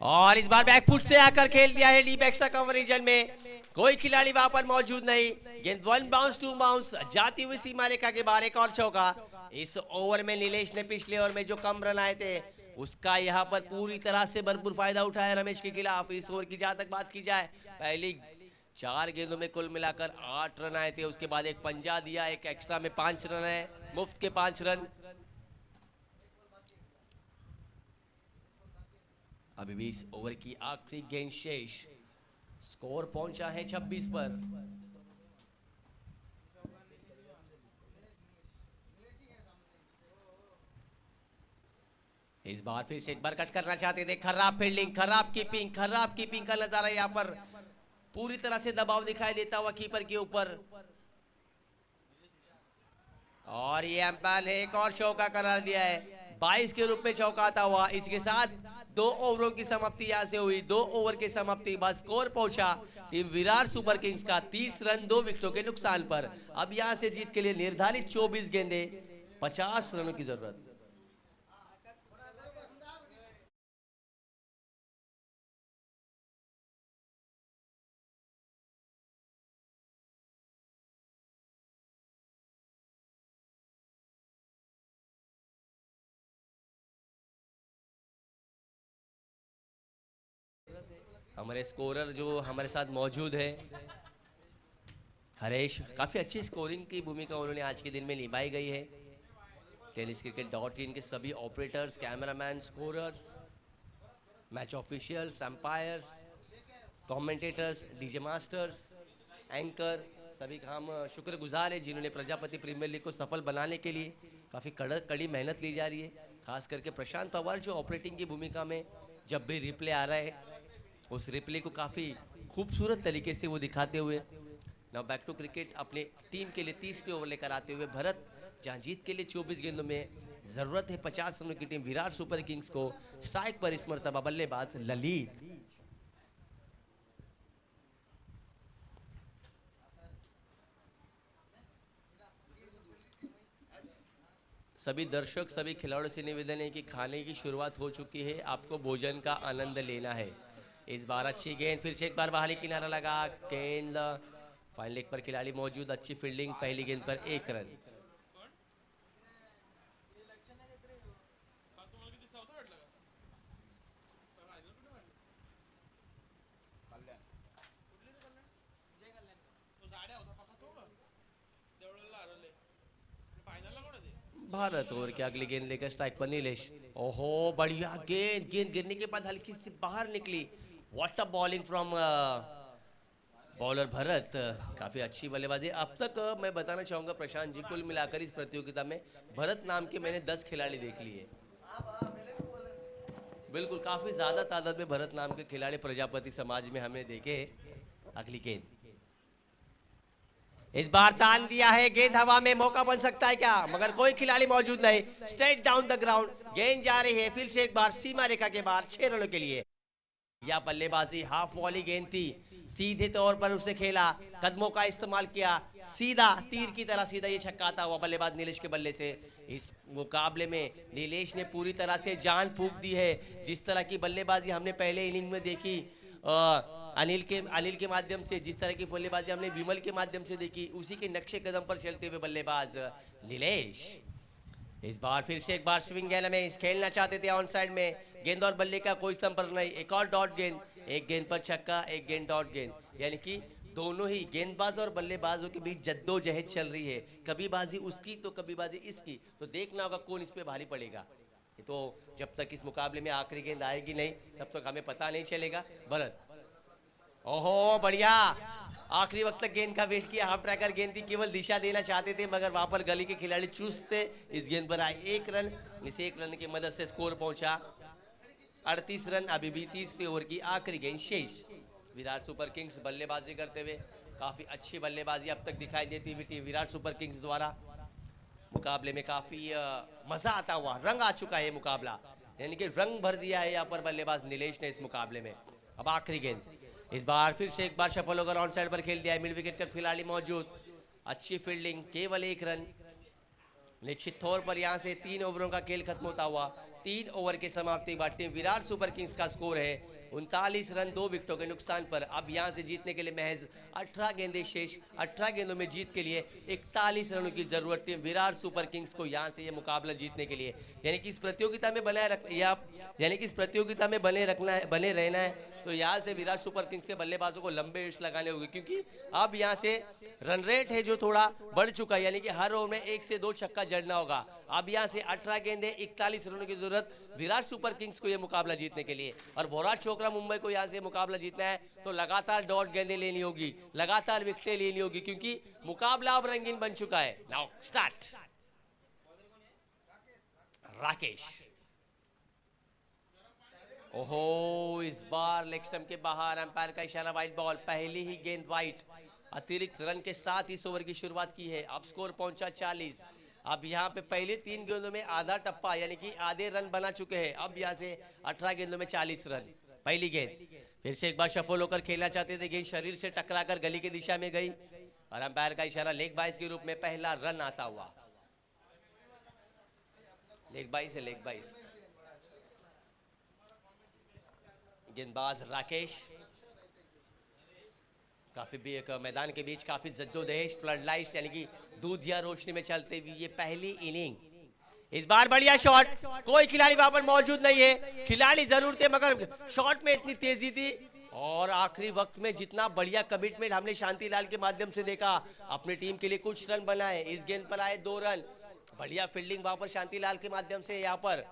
और इस बार बैकफुट से आकर खेल दिया है डीप एक्स्ट्रा कवर रीजन में, कोई खिलाड़ी वहां पर मौजूद नहीं। गेंद 1 बाउंस 2 बाउंस जाती हुई सीमा रेखा के बाहर, एक और चौका। इस ओवर में नीलेश ने पिछले ओवर में जो कम रन आए थे उसका यहाँ पर पूरी तरह से भरपूर फायदा उठाया रमेश के खिलाफ। इस ओवर की जहां तक बात की जाए, पहली 4 गेंदों में कुल मिलाकर 8 रन आए थे, उसके बाद एक पंजा दिया, एक एक्स्ट्रा में 5 रन है, मुफ्त के 5 रन। अभी भी इस ओवर की आखिरी गेंद शेष, स्कोर पहुंचा है 26 पर। इस बार फिर से एक बार कट करना चाहते थे, खराब फील्डिंग, खराब कीपिंग का नजारा यहाँ पर पूरी तरह से दबाव दिखाई देता हुआ कीपर के ऊपर। और ये अंपायर ने एक और चौका करार दिया है, 22 के रूप में चौका आता हुआ। इसके साथ 2 ओवरों की समाप्ति यहाँ से हुई, 2 ओवर की समाप्ति, बस स्कोर पहुंचा टीम विराट सुपर किंग्स का 30 रन 2 विकेटों के नुकसान पर। अब यहाँ से जीत के लिए निर्धारित 24 गेंदे, 50 रनों की जरूरत। हमारे स्कोरर जो हमारे साथ मौजूद है हरेश, काफ़ी अच्छी स्कोरिंग की भूमिका उन्होंने आज के दिन में निभाई गई है। tenniscricket.in के सभी operators, cameraman, scorers, match officials, umpires, commentators, DJ masters, anchor, सभी का हम शुक्रगुजार हैं जिन्होंने प्रजापति प्रीमियर लीग को सफल बनाने के लिए काफ़ी कड़ी मेहनत ली जा रही है। खास करके प्रशांत पवार जो ऑपरेटिंग की भूमिका में जब भी रिप्ले आ रहा है उस रिप्ले को काफ़ी खूबसूरत तरीके से वो दिखाते हुए। नाउ बैक टू क्रिकेट, अपने टीम के लिए तीसरे ओवर लेकर आते हुए भरत, जहां जीत के लिए 24 गेंदों में ज़रूरत है 50 रनों की टीम विराट सुपर किंग्स को। स्ट्राइक पर इस मरतबा बल्लेबाज ललित। सभी दर्शक, सभी खिलाड़ियों से निवेदन है कि खाने की शुरुआत हो चुकी है, आपको भोजन का आनंद लेना है। इस बार अच्छी गेंद, फिर से एक बार बाहरी किनारा लगा, गेंद फाइन लेग पर खिलाड़ी मौजूद, अच्छी फील्डिंग, पहली गेंद पर 1 रन। भारत ओवर की अगली गेंद लेकर स्ट्राइक पर नीलेश। ओहो बढ़िया गेंद, गेंद गिरने के बाद हल्की सी बाहर निकली। What a bowling from bowler Bharat, काफी अच्छी बल्लेबाजी। अब तक मैं बताना चाहूंगा प्रशांत जी, कुल मिलाकर इस प्रतियोगिता में भरत नाम के मैंने 10 खिलाड़ी देख लिए। बिल्कुल, काफी ज्यादा तादाद में भरत नाम के खिलाड़ी प्रजापति समाज में हमने देखे। अगली गेंद, इस बार तान दिया है, गेंद हवा में, मौका बन सकता है क्या, मगर कोई खिलाड़ी मौजूद नहीं। स्ट्रेट डाउन द ग्राउंड, गेंद जा रही है फिर से एक बार सीमा रेखा के बाहर 6 रनों के लिए। यह बल्लेबाजी हाफ वॉली गेंद थी, सीधे तौर पर उसने खेला, कदमों का इस्तेमाल किया, सीधा तीर की तरह सीधा ये छक्का आता हुआ बल्लेबाज नीलेश के बल्ले से। इस मुकाबले में नीलेश ने पूरी तरह से जान फूंक दी है। जिस तरह की बल्लेबाजी हमने पहले इनिंग में देखी अनिल के माध्यम से, जिस तरह की बल्लेबाजी हमने विमल के माध्यम से देखी, उसी के नक्शे कदम पर चलते हुए बल्लेबाज नीलेश। इस बार फिर से एक बार स्विंग गेंद में खेलना चाहते थे ऑन साइड में, गेंद और बल्ले का कोई संपर्क नहीं। एक और डॉट गेंद, एक गेंद पर छक्का, एक गेंद डॉट गेंद, यानी कि दोनों ही गेंदबाज और बल्लेबाजों के बीच जद्दोजहद चल रही है। कभी बाजी उसकी तो कभी बाजी इसकी, तो देखना होगा कौन इस पे भारी पड़ेगा। तो जब तक इस मुकाबले में आखिरी गेंद आएगी नहीं तब तक हमें पता नहीं चलेगा। भरत, ओहो बढ़िया, आखिरी वक्त तक गेंद का वेट किया, हाफ ट्रैकर गेंद थी, केवल दिशा देना चाहते थे मगर वहां पर गली के खिलाड़ी चुस्त थे। इस गेंद पर आए 1 रन, इस 1 रन की मदद से स्कोर पहुंचा 38 रन। अभी भी तीसरे ओवर की आखिरी गेंद शेष। विराट सुपर किंग्स बल्लेबाजी करते हुए, काफी अच्छी बल्लेबाजी अब तक दिखाई देती हुई टीम विराट सुपर किंग्स द्वारा। मुकाबले में काफी मजा आता हुआ, रंग आ चुका है मुकाबला, यानी कि रंग भर दिया है यहाँ पर बल्लेबाज नीलेश ने इस मुकाबले में। अब आखिरी गेंद, इस बार फिर से एक बार सफल होकर ऑन साइड पर खेल दिया है, मिड विकेट पर खिलाड़ी मौजूद, अच्छी फील्डिंग, केवल 1 रन। निश्चित तौर पर यहाँ से 3 ओवरों का खेल खत्म होता हुआ 3 ओवर के समाप्ति बाद टीम विराट सुपर किंग्स का स्कोर है 39 रन 2 विकेटों के नुकसान पर। अब यहां से जीतने के लिए महज 18 गेंदें शेष, 18 गेंदों में जीत के लिए 41 रनों की जरूरत टीम विराट सुपर किंग्स को यहां से ये मुकाबला जीतने के लिए। यानी कि इस प्रतियोगिता में बने रहना है तो यहाँ से विराट सुपर किंग्स के बल्लेबाजों को लंबे हिट्स लगाने होंगे, क्योंकि अब यहाँ से रन रेट है जो थोड़ा बढ़ चुका है, यानी कि हर ओवर में 1 से 2 छक्का जड़ना होगा। अब यहाँ से 18 गेंदें 41 रनों की जरूरत विराट सुपर किंग्स को ये मुकाबला जीतने के लिए। और वोराट छोकरा मुंबई को यहाँ से मुकाबला जीतना है तो लगातार डॉट गेंदें लेनी होगी, लगातार विकेटें लेनी होगी, क्योंकि मुकाबला अब रंगीन बन चुका है। Now start. राकेश, ओहो, इस बार लेग स्टंप के बाहर, अंपायर का इशारा, वाइड बॉल। पहली ही गेंद वाइड, अतिरिक्त रन के साथ इस ओवर की शुरुआत की है। अब स्कोर पहुंचा 40। अब यहाँ पे पहले 3 गेंदों में आधा टप्पा यानी कि आधे रन बना चुके हैं। अब यहाँ से 18 गेंदों में 40 रन। पहली गेंद फिर से एक बार शफल होकर खेलना चाहते थे, गेंद शरीर से टकराकर गली की दिशा में गई और अंपायर का इशारा लेग बाइस के रूप में पहला रन आता हुआ। लेग बाइस है, लेग बाइस। गेंदबाज राकेश, काफी भी एक मैदान के बीच काफी जद्दोजहद, फ्लड लाइट्स यानी कि दूध या रोशनी में चलते हुए ये पहली इनिंग। इस बार बढ़िया शॉट, कोई खिलाड़ी वहां पर मौजूद नहीं है, खिलाड़ी जरूर थे मगर शॉट में इतनी तेजी थी। और आखिरी वक्त में जितना बढ़िया कमिटमेंट हमने शांतिलाल के माध्यम से देखा, अपनी टीम के लिए कुछ रन बनाए। इस गेंद पर आए 2 रन, बढ़िया फील्डिंग वहां पर शांतिलाल के माध्यम से। यहाँ पर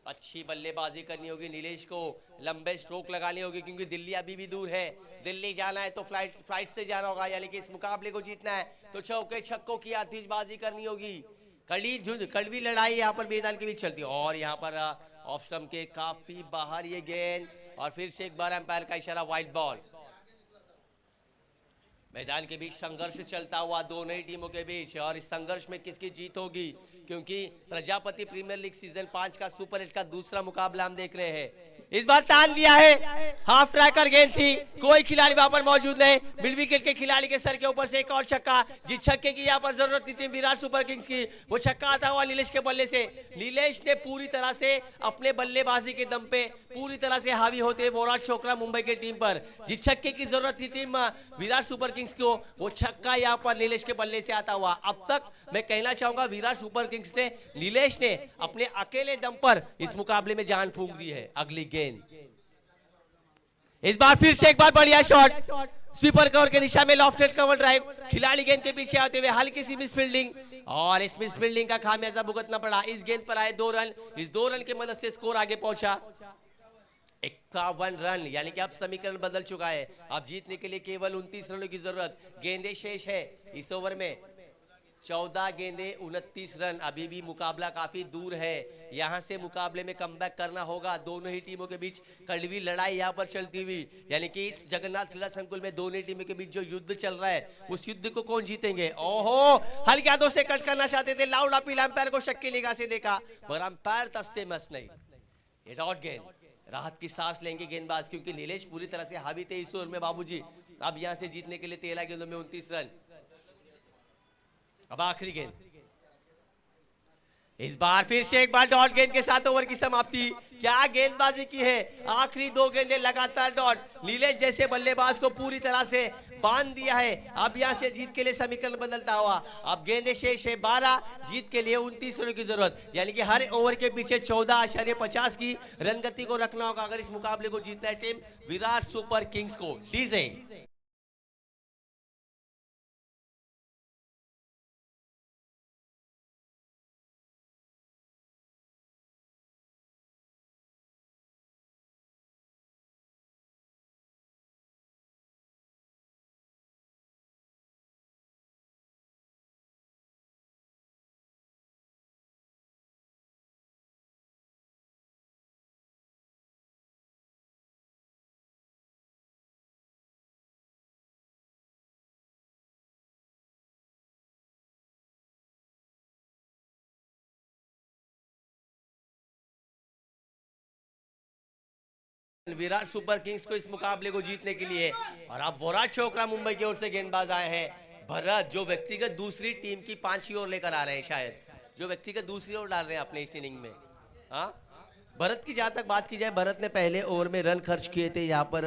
अच्छी बल्लेबाजी करनी होगी, नीलेश को लंबे स्ट्रोक लगानी होगी, क्योंकि दिल्ली अभी भी दूर है। दिल्ली जाना है तो फ्लाइट से जाना होगा, यानी कि इस मुकाबले को जीतना है तो चौके छक्कों की आतिशबाजी करनी होगी। कड़वी लड़ाई यहाँ पर मैदान के बीच चलती है। और यहाँ पर ऑफ स्टंप के काफी बाहर ये गेंद, और फिर से एक बार अंपायर का इशारा, वाइड बॉल। मैदान के बीच संघर्ष चलता हुआ दोनों ही टीमों के बीच, और इस संघर्ष में किसकी जीत होगी, क्योंकि प्रजापति प्रीमियर लीग सीजन 5 का सुपर 8 का दूसरा मुकाबला हम देख रहे हैं। इस बार तान दिया है, हाफ ट्रैकर गेंद थी, कोई खिलाड़ी वहां पर मौजूद नहीं। मिड विकेट के खिलाड़ी के सर के ऊपर से एक और छक्का, जिस छक्के की यहाँ पर जरूरत थी टीम विराट सुपर किंग्स की, वो छक्का आता हुआ नीलेश के बल्ले से। नीलेश ने पूरी तरह से अपने बल्लेबाजी के दम पे पूरी तरह से हावी होते वोराट छोकरा मुंबई की टीम पर। जिस छक्के की जरूरत थी टीम विराट सुपर किंग्स को, वो छक्का यहाँ पर नीलेश के बल्ले से आता हुआ। अब तक मैं कहना चाहूंगा विराट सुपर किंग्स ने, नीलेश ने अपने अकेले दम पर इस मुकाबले में जान फूंक दी है। अगली गेंद, इस बार फिर से एक बार बढ़िया शॉट, स्वीपर कवर के दिशा में लॉफ्टेड कवर ड्राइव, खिलाड़ी गेंद के पीछे आते हुए हल्की सी मिस फील्डिंग, और इस मिस फील्डिंग का खामियाजा भुगतना पड़ा। इस गेंद पर आए 2 रन, इस 2 रन की मदद से स्कोर आगे पहुंचा 51 रन, यानी कि अब समीकरण बदल चुका है। अब जीतने के लिए केवल 29 रनों की जरूरत। गेंदें शेष है इस ओवर में 14 गेंदें 29 रन। अभी भी मुकाबला काफी दूर है, यहां से मुकाबले में कमबैक करना होगा। दोनों ही टीमों के बीच कड़वी लड़ाई यहां पर चलती हुई, यानी कि इस जगन्नाथ क्रीड़ा संकुल में दोनों टीमों के बीच जो युद्ध चल रहा है, उस युद्ध को कौन जीतेंगे। ओहो, हल्के हाथों से कट करना चाहते थे, लाउड अपील अंपायर को शक की निगाह से देखा, मगर अंपायर तस से मस नहीं। ये डॉट गेंद, राहत की सांस लेंगे गेंदबाज, क्योंकि नीलेश पूरी तरह से हावी थे इस ओवर में बाबूजी। अब यहां से जीतने के लिए 13 गेंदों में 29 रन। अब आखिरी गेंद, इस बार फिर से एक बार डॉट गेंद के साथ ओवर की समाप्ति। क्या गेंदबाजी की है, आखिरी 2 गेंदें लगातार डॉट। नीलेश जैसे बल्लेबाज को पूरी तरह से बांध दिया है। अब यहां से जीत के लिए समीकरण बदलता हुआ, अब गेंदें शेष है 12, जीत के लिए 29 रनों की जरूरत, यानी कि हर ओवर के पीछे 14.50 की रन गति को रखना होगा अगर इस मुकाबले को जीतना है टीम विराट सुपर किंग्स को। डीजे विराट सुपर किंग्स को इस मुकाबले को जीतने के लिए। और अब वोराट छोकरा मुंबई की ओर से गेंदबाज आए हैं भरत, जो व्यक्तिगत दूसरी टीम की 5 ओर लेकर आ रहे हैं, शायद जो व्यक्तिगत दूसरी ओर डाल रहे हैं अपने इस इनिंग में। हाँ, भरत की जहां तक बात की जाए, भरत ने पहले ओवर में रन खर्च किए थे। यहाँ पर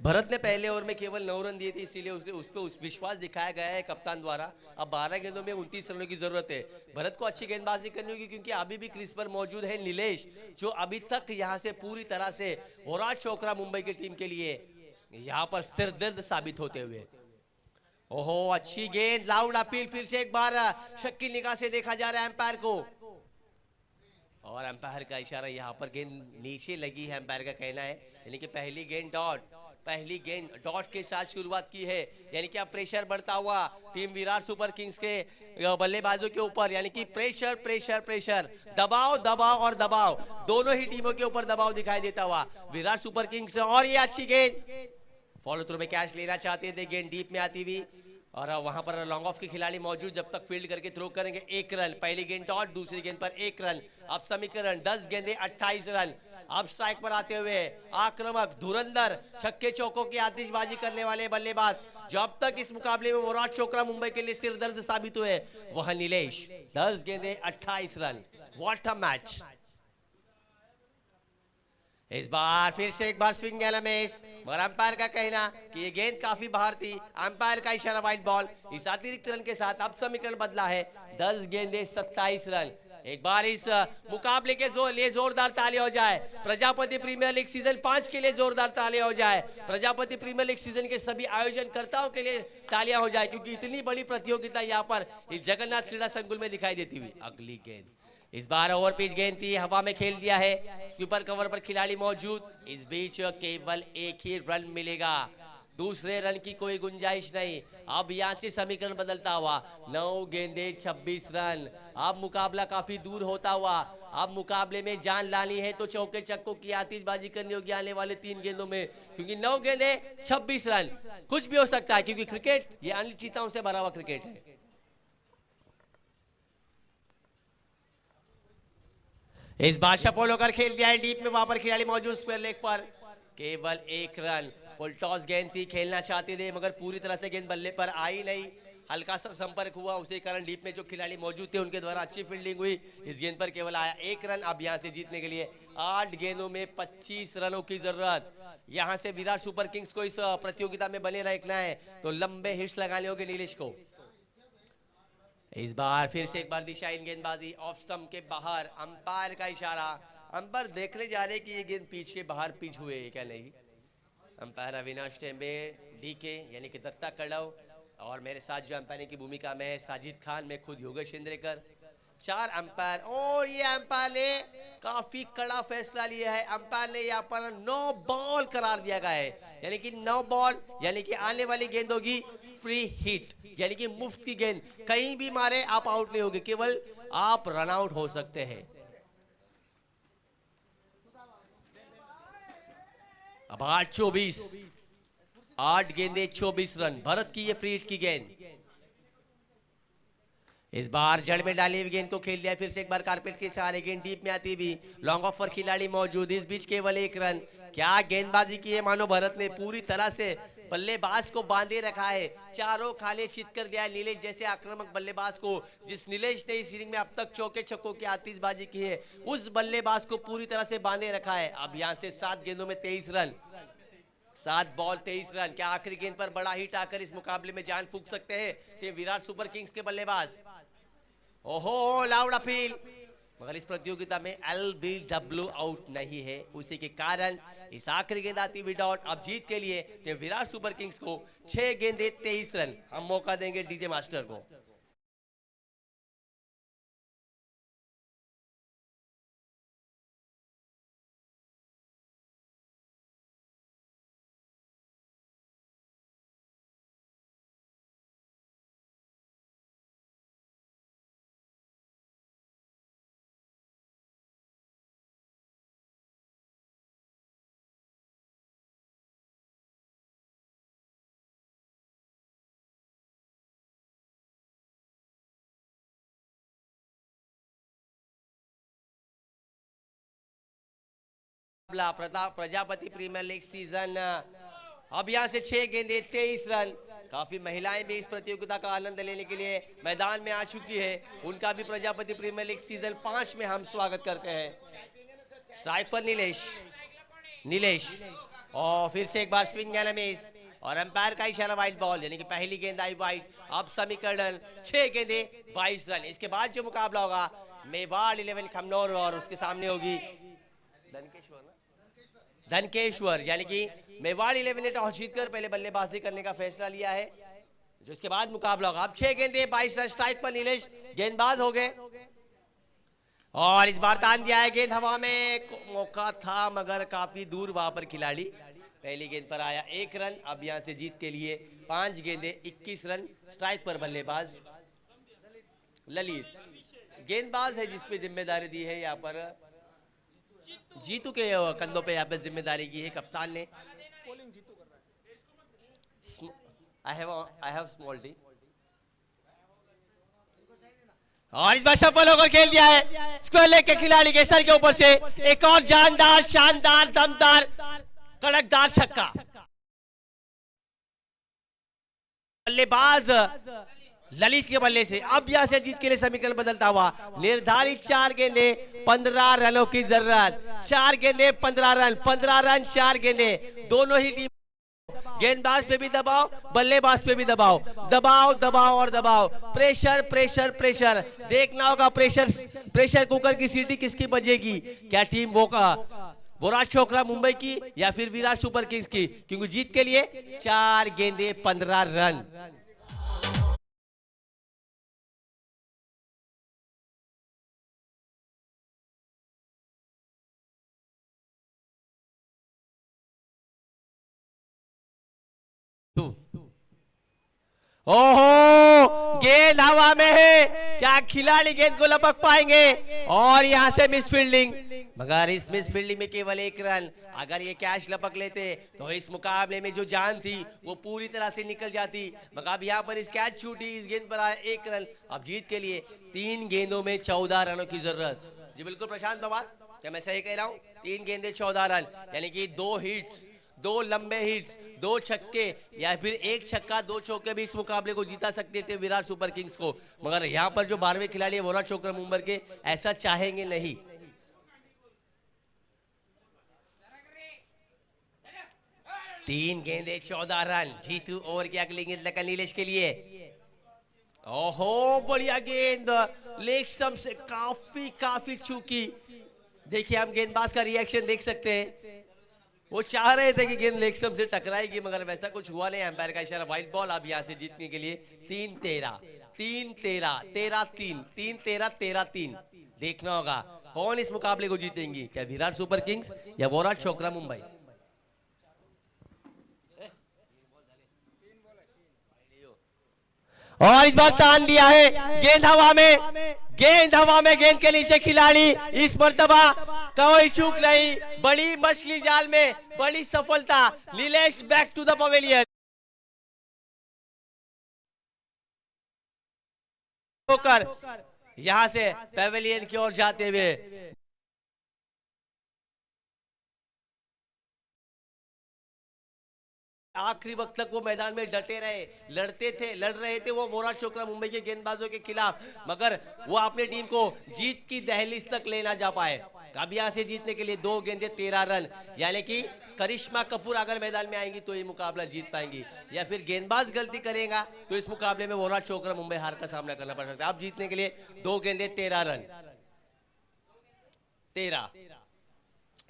भरत ने पहले ओवर में केवल 9 रन दिए थे, इसीलिए उसने उस पर विश्वास दिखाया गया है कप्तान द्वारा। अब 12 गेंदों में 29 रनों की जरूरत है। भरत को अच्छी गेंदबाजी करनी होगी, क्योंकि अभी भी क्रीज पर मौजूद है नीलेश, जो अभी तक यहां से पूरी तरह से विराट चोपड़ा मुंबई की टीम के लिए यहां पर सिरदर्द साबित होते हुए। ओहो, अच्छी गेंद, लाउड अपील, फिर से एक बार शक्की निगाह से देखा जा रहा है एम्पायर को, और एम्पायर का इशारा, यहाँ पर गेंद नीचे लगी है, एम्पायर का कहना है। यानी कि पहली गेंद डॉट के साथ शुरुआत की है, यानी कि अब प्रेशर बढ़ता हुआ टीम विराट सुपर किंग्स के बल्लेबाजों के ऊपर, यानी कि प्रेशर, दबाव और दबाव, दोनों ही टीमों के ऊपर दबाव दिखाई देता हुआ विराट सुपर किंग्स। और ये अच्छी गेंद, फॉलो थ्रू में कैच लेना चाहते थे, गेंद डीप में आती हुई, और वहां पर लॉन्ग ऑफ के खिलाड़ी मौजूद, जब तक फील्ड करके थ्रो करेंगे 1 रन। पहली गेंद डॉट, दूसरी गेंद पर 1 रन। अब समीकरण 10 गेंदे 28 रन। अब स्ट्राइक पर आते हुए आक्रामक धुरंधर छक्के चौकों की आतिशबाजी करने वाले बल्लेबाज, जो अब तक इस मुकाबले में विराट चोपड़ा मुंबई के लिए सिरदर्द साबित हुए, वह नीलेश। 10 गेंदे 28 रन। What a match. इस बार फिर से एक बार स्विंग एलएमएस, मगर अंपायर का कहना कि ये गेंद काफी बाहर थी। अंपायर का इशारा वाइड बॉल। इस अतिरिक्त रन के साथ अब समीकरण बदला है, 10 गेंदे 27 रन। एक बार इस मुकाबले के लिए जोरदार तालियां हो जाए। प्रजापति प्रीमियर लीग सीजन 5 के लिए जोरदार तालियां हो जाए। प्रजापति प्रीमियर लीग सीजन के सभी आयोजनकर्ताओं के लिए तालियां हो जाए, क्योंकि इतनी बड़ी प्रतियोगिता यहाँ पर इस जगन्नाथ क्रीड़ा संकुल में दिखाई देती हुई। अगली गेंद, इस बार ओवर पिच गेंद थी, हवा में खेल दिया है, स्वीपर कवर पर खिलाड़ी मौजूद। इस बीच केवल एक ही रन मिलेगा, दूसरे रन की कोई गुंजाइश नहीं। अब यहाँ से समीकरण बदलता हुआ, 9 गेंदे 26 रन। अब मुकाबला काफी दूर होता हुआ, अब मुकाबले में जान लानी है तो चौके चक्कों की आतिशबाजी करनी होगी आने वाले 3 गेंदों में, क्योंकि 9 गेंदे 26 रन, कुछ भी हो सकता है, क्योंकि क्रिकेट ये अनिश्चितताओं से भरा हुआ क्रिकेट है। इस बार शफल होकर खेल दिया है डीप में, वहां पर खिलाड़ी मौजूद स्क्वायर लेग पर, केवल 1 रन। फुल टॉस गेंद थी, खेलना चाहते थे, मगर पूरी तरह से गेंद बल्ले पर आई नहीं, हल्का सा संपर्क हुआ, उसी कारण डीप में जो खिलाड़ी मौजूद थे उनके द्वारा अच्छी फील्डिंग हुई। इस गेंद पर केवल आया 1 रन। अब यहां से जीतने के लिए 8 गेंदों में 25 रनों की जरूरत। यहां से विराट सुपर किंग्स को इस प्रतियोगिता में बने रखना है, तो लंबे हिट्स लगाने होंगे नीलेश को। इस बार फिर से एक बार दिशाहीन गेंदबाजी, ऑफ स्टंप के बाहर, अंपायर का इशारा। अंपायर देखने जा रहे कि ये गेंद पिच के बाहर पिच हुए क्या नहीं। अंपायर अविनाश टेम्बे, डीके यानी कि दत्ता कड़व, और मेरे साथ जो अंपायरिंग की भूमिका में साजिद खान, मैं खुद योगेश इंद्रेकर, 4 अंपायर। और ये अंपायर ने काफी कड़ा फैसला लिया है। अंपायर ने यहाँ पर 9 बॉल करार दिया गया है, यानी कि 9 बॉल, यानी कि आने वाली गेंद होगी फ्री हिट, यानी कि मुफ्त की गेंद, कहीं भी मारे आप आउट नहीं होगे, केवल आप रन आउट हो सकते हैं। अब 8 गेंदे 24 रन। भरत की ये फ्री हिट की गेंद, इस बार जड़ में डाली हुई गेंद को खेल दिया, फिर से एक बार कारपेट के सहारे, गेंद डीप में आती भी, लॉन्ग ऑफ पर खिलाड़ी मौजूद, इस बीच केवल 1 रन। क्या गेंदबाजी की है, मानो भरत ने पूरी तरह से बल्लेबाज को बांधे रखा है, चारों खाने चित कर दिया है नीलेश जैसे आक्रामक बल्लेबाज को। जिस नीलेश ने इस इनिंग में अब तक चौके छक्कों की आतिशबाजी की है, उस बल्लेबाज को पूरी तरह से बांधे रखा है। अब यहां से 7 गेंदों में 23 रन, 7 बॉल 23 रन। क्या आखिरी गेंद पर बड़ा हिट आकर इस मुकाबले में जान फूंक सकते हैं टीम विराट सुपर किंग्स के बल्लेबाज? ओहो, लाउड अपील, मगर इस प्रतियोगिता में LBW आउट नहीं है, उसी के कारण इस आखिरी गेंद आती हुई डॉट। अब जीत के लिए टीम विराट सुपर किंग्स को 6 गेंदे 23 रन। हम मौका देंगे डीजे मास्टर को। प्रजापति प्रीमियर लीग सीजन, अब यहां से 6 गेंदे 23 रन, काफी महिलाएं भी इस प्रतियोगिता का आनंद लेने के लिए मैदान में आ चुकी है। उनका भी प्रजापति प्रीमियर लीग सीजन 5 में हम स्वागत करते हैं। स्ट्राइक पर नीलेश और फिर से एक बार स्विंग एंड मिस और अंपायर का इशारा वाइड बॉल, यानी कि पहली गेंद आई वाइड। अब समीकरण 6 गेंदे 22 रन। इसके बाद जो मुकाबला होगा मेवाड़ 11 खमनौर और उसके सामने होगी धनकेश्वर, यानी कि मेवाड़ 11 ने टॉस जीतकर पहले बल्लेबाजी करने का फैसला लिया है। जो इसके बाद मुकाबला होगा। अब 6 गेंदे 22 रन। स्ट्राइक पर नीलेश गेंदबाज हो गए और इस बार तान दिया है गेंद हवा में। मौका था मगर काफी दूर वहां पर खिलाड़ी। पहली गेंद पर आया 1 रन। अब यहां से जीत के लिए 5 गेंदे 21 रन। स्ट्राइक पर बल्लेबाज ललित, गेंदबाज है जिसपे जिम्मेदारी दी है यहाँ पर जीतू के कंधों पे यहाँ पे जिम्मेदारी की है कप्तान ने। आई हैव स्मॉल टी और इस बार सफल होकर खेल दिया है। स्क्वायर लेग के खिलाड़ी के सर के ऊपर से एक और जानदार शानदार दमदार कड़कदार छक्का। बल्लेबाज ललित के बल्ले से अब यहां से जीत के लिए समीकरण बदलता हुआ। निर्धारित 4 गेंदे 15 रनों की जरूरत। 4 गेंदे 15 रन, 15 रन 4 गेंदे। दोनों ही टीम गेंदबाज पे भी दबाव, बल्लेबाज पे भी दबाव, दबाव दबाव और दबाव। Pressure pressure pressure. देखना होगा प्रेशर कुकर की सीटी किसकी बजेगी। क्या टीम वोरा छोकरा मुंबई की या फिर विराट सुपर किंग्स की, क्योंकि जीत के लिए 4 गेंदे 15 रन। ओहो, गेंद हवा में है। क्या खिलाड़ी गेंद को लपक पाएंगे। और यहां से मिस फील्डिंग, मगर इस मिस फील्डिंग में केवल 1 रन। अगर ये कैच लपक लेते तो इस मुकाबले में जो जान थी वो पूरी तरह से निकल जाती। मगर अब यहाँ पर इस कैच छूटी, इस गेंद पर आया 1 रन। अब जीत के लिए 3 गेंदों में 14 रनों की जरूरत। जी बिल्कुल प्रशांत पवार, क्या मैं सही कह रहा हूँ? 3 गेंदे 14 रन, यानी कि 2 हिट्स, 2 लंबे हिट्स, 2 छक्के या फिर 1 छक्का 2 चौके भी इस मुकाबले को जीता सकते थे विराट सुपर किंग्स को। मगर यहाँ पर जो 12वें खिलाड़ी है वोरा छोकरा मुंबई के, ऐसा चाहेंगे नहीं। 3 गेंदे 14 रन। जीतू ओवर की अगली गेंद लगा नीलेश के लिए। ओहो, बढ़िया गेंद लेग स्टंप से काफी चूकी। देखिए हम गेंदबाज का रिएक्शन देख सकते हैं। वो चाह रहे थे कि गेंद लेग स्टंप से टकराएगी, मगर वैसा कुछ हुआ नहीं। एम्पायर का इशारा वाइड बॉल। अब यहां से जीतने के लिए 3-13 13 3 3-13 13-3। देखना होगा कौन इस मुकाबले को जीतेंगी, क्या विराट सुपर किंग्स या वोरा छोकरा मुंबई। और इस बार तान दिया है गेंद हवा में। गेंद के नीचे खिलाड़ी। इस मर्तबा कोई चूक नहीं। बड़ी मछली जाल में बड़ी सफलता। Nilesh back to the pavilion. होकर यहां से पवेलियन की ओर जाते हुए आखिरी वक्त तक वो मैदान में डटे रहे, लड़ रहे थे वो वोरा छोकरा मुंबई के गेंदबाजों के खिलाफ, मगर वो अपनी टीम को जीत की दहलीज तक ले ना जा पाए। अब यहां से जीतने के लिए 2 गेंदे 13 रन, यानी कि करिश्मा कपूर अगर मैदान में आएंगी तो ये मुकाबला जीत पाएंगी, या फिर गेंदबाज गलती करेगा तो इस मुकाबले में वोरा छोकरा मुंबई हार का सामना करना पड़ सकता है। अब जीतने के लिए 2 गेंदे 13 रन।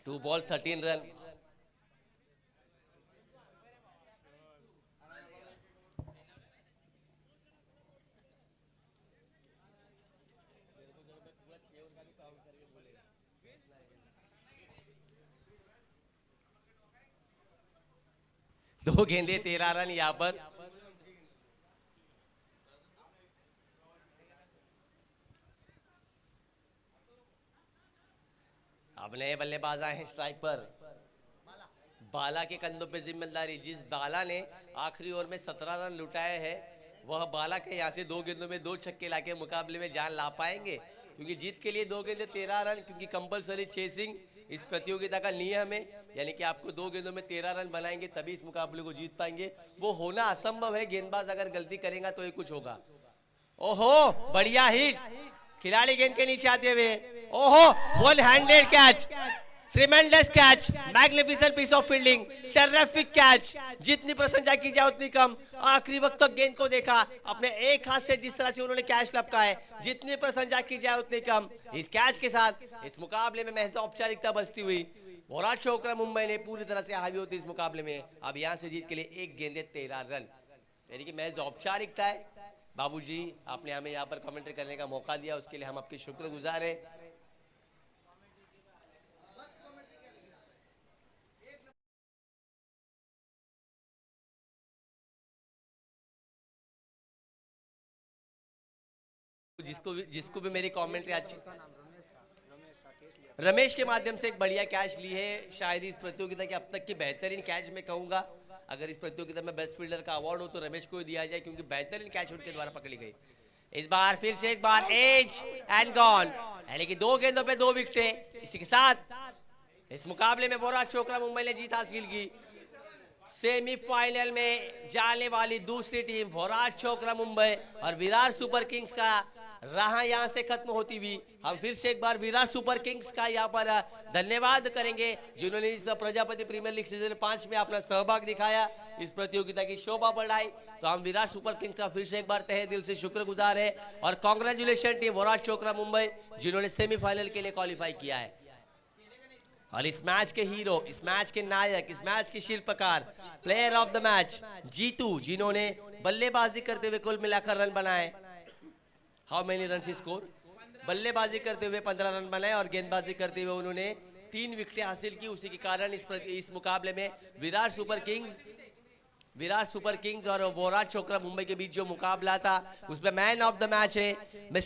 2 ball 13 run. दो गेंदे 13 रन यहां पर। अब नए बल्लेबाज आए हैं स्ट्राइक पर। बाला के कंधों पे जिम्मेदारी। जिस बाला ने आखिरी ओवर में 17 रन लुटाए हैं, वह बाला के यहां से 2 गेंदों में 2 छक्के लाके मुकाबले में जान ला पाएंगे, क्योंकि जीत के लिए 2 गेंदे 13 रन, क्योंकि कंपलसरी चेसिंग इस प्रतियोगिता का नियम है, यानी कि आपको 2 गेंदों में 13 रन बनाएंगे तभी इस मुकाबले को जीत पाएंगे। वो होना असंभव है, गेंदबाज अगर गलती करेगा तो ये कुछ होगा। ओहो, बढ़िया हिट, खिलाड़ी गेंद के नीचे आते हुए, ओहो, one handed catch, tremendous catch, magnificent piece of fielding, terrific catch. जितनी प्रशंसा की जाए उतनी कम। आखिरी वक्त तक गेंद को देखा, अपने एक हाथ से जिस तरह से उन्होंने कैच लपका है, जितनी प्रशंसा की जाए उतनी कम। इस कैच के साथ इस मुकाबले में महज औपचारिकता बचती हुई वोरा छोकरा मुंबई ने पूरी तरह से हावी होती इस मुकाबले में। अब यहाँ से जीत के लिए 1 गेंदे 13 रन, यानी कि महज औपचारिकता है। बाबूजी, आपने हमें यहाँ पर कमेंट्री करने का मौका दिया, उसके लिए हम आपके शुक्रगुजार हैं। जिसको भी मेरी कमेंट्री अच्छी, रमेश के माध्यम से एक बढ़िया कैच ली है, शायद इस प्रतियोगिता के अब तक की बेहतरीन कैच मैं कहूंगा। अगर इस प्रतियोगिता में बेस्ट फील्डर का अवार्ड हो तो रमेश को ही दिया जाए, क्योंकि बेहतरीन कैच उनके द्वारा पकड़ी गई। इस बार फिर से एक बार एज एंड गॉन, यानी कि 2 गेंदों पे 2 विकेटें। इसी के साथ इस मुकाबले में वोरा छोकरा मुंबई ने जीत हासिल की। सेमीफाइनल में जाने वाली दूसरी टीम वोराट छोकरा मुंबई और विराट सुपर किंग्स का रहा यहाँ से खत्म होती हुई। हम फिर से एक बार विराट सुपर किंग्स का यहाँ पर धन्यवाद करेंगे, जिन्होंने इस प्रजापति प्रीमियर लीग सीजन 5 में अपना सहभाग दिखाया, इस प्रतियोगिता की शोभा बढ़ाई। तो हम विराट सुपर किंग्स का फिर से एक बार तहे दिल से शुक्रगुजार है। और कांग्रेचुलेशन टीम वोराट छोकरा मुंबई, जिन्होंने सेमीफाइनल के लिए क्वालिफाई किया है। और इस मैच के हीरो, इस मैच के नायक, इस मैच के शिल्पकार, player of the match Jeetu, जिन्होंने बल्लेबाजी करते हुए कुल मिलाकर रन बनाए। How many run score? बल्लेबाजी करते हुए 15 रन बनाए और गेंदबाजी करते हुए उन्होंने 3 विकेटें हासिल की। उसी के कारण इस मुकाबले में विराट सुपर किंग्स और वोरा छोकरा मुंबई के बीच जो मुकाबला था, उसमें मैन ऑफ द मैच है मिस्टर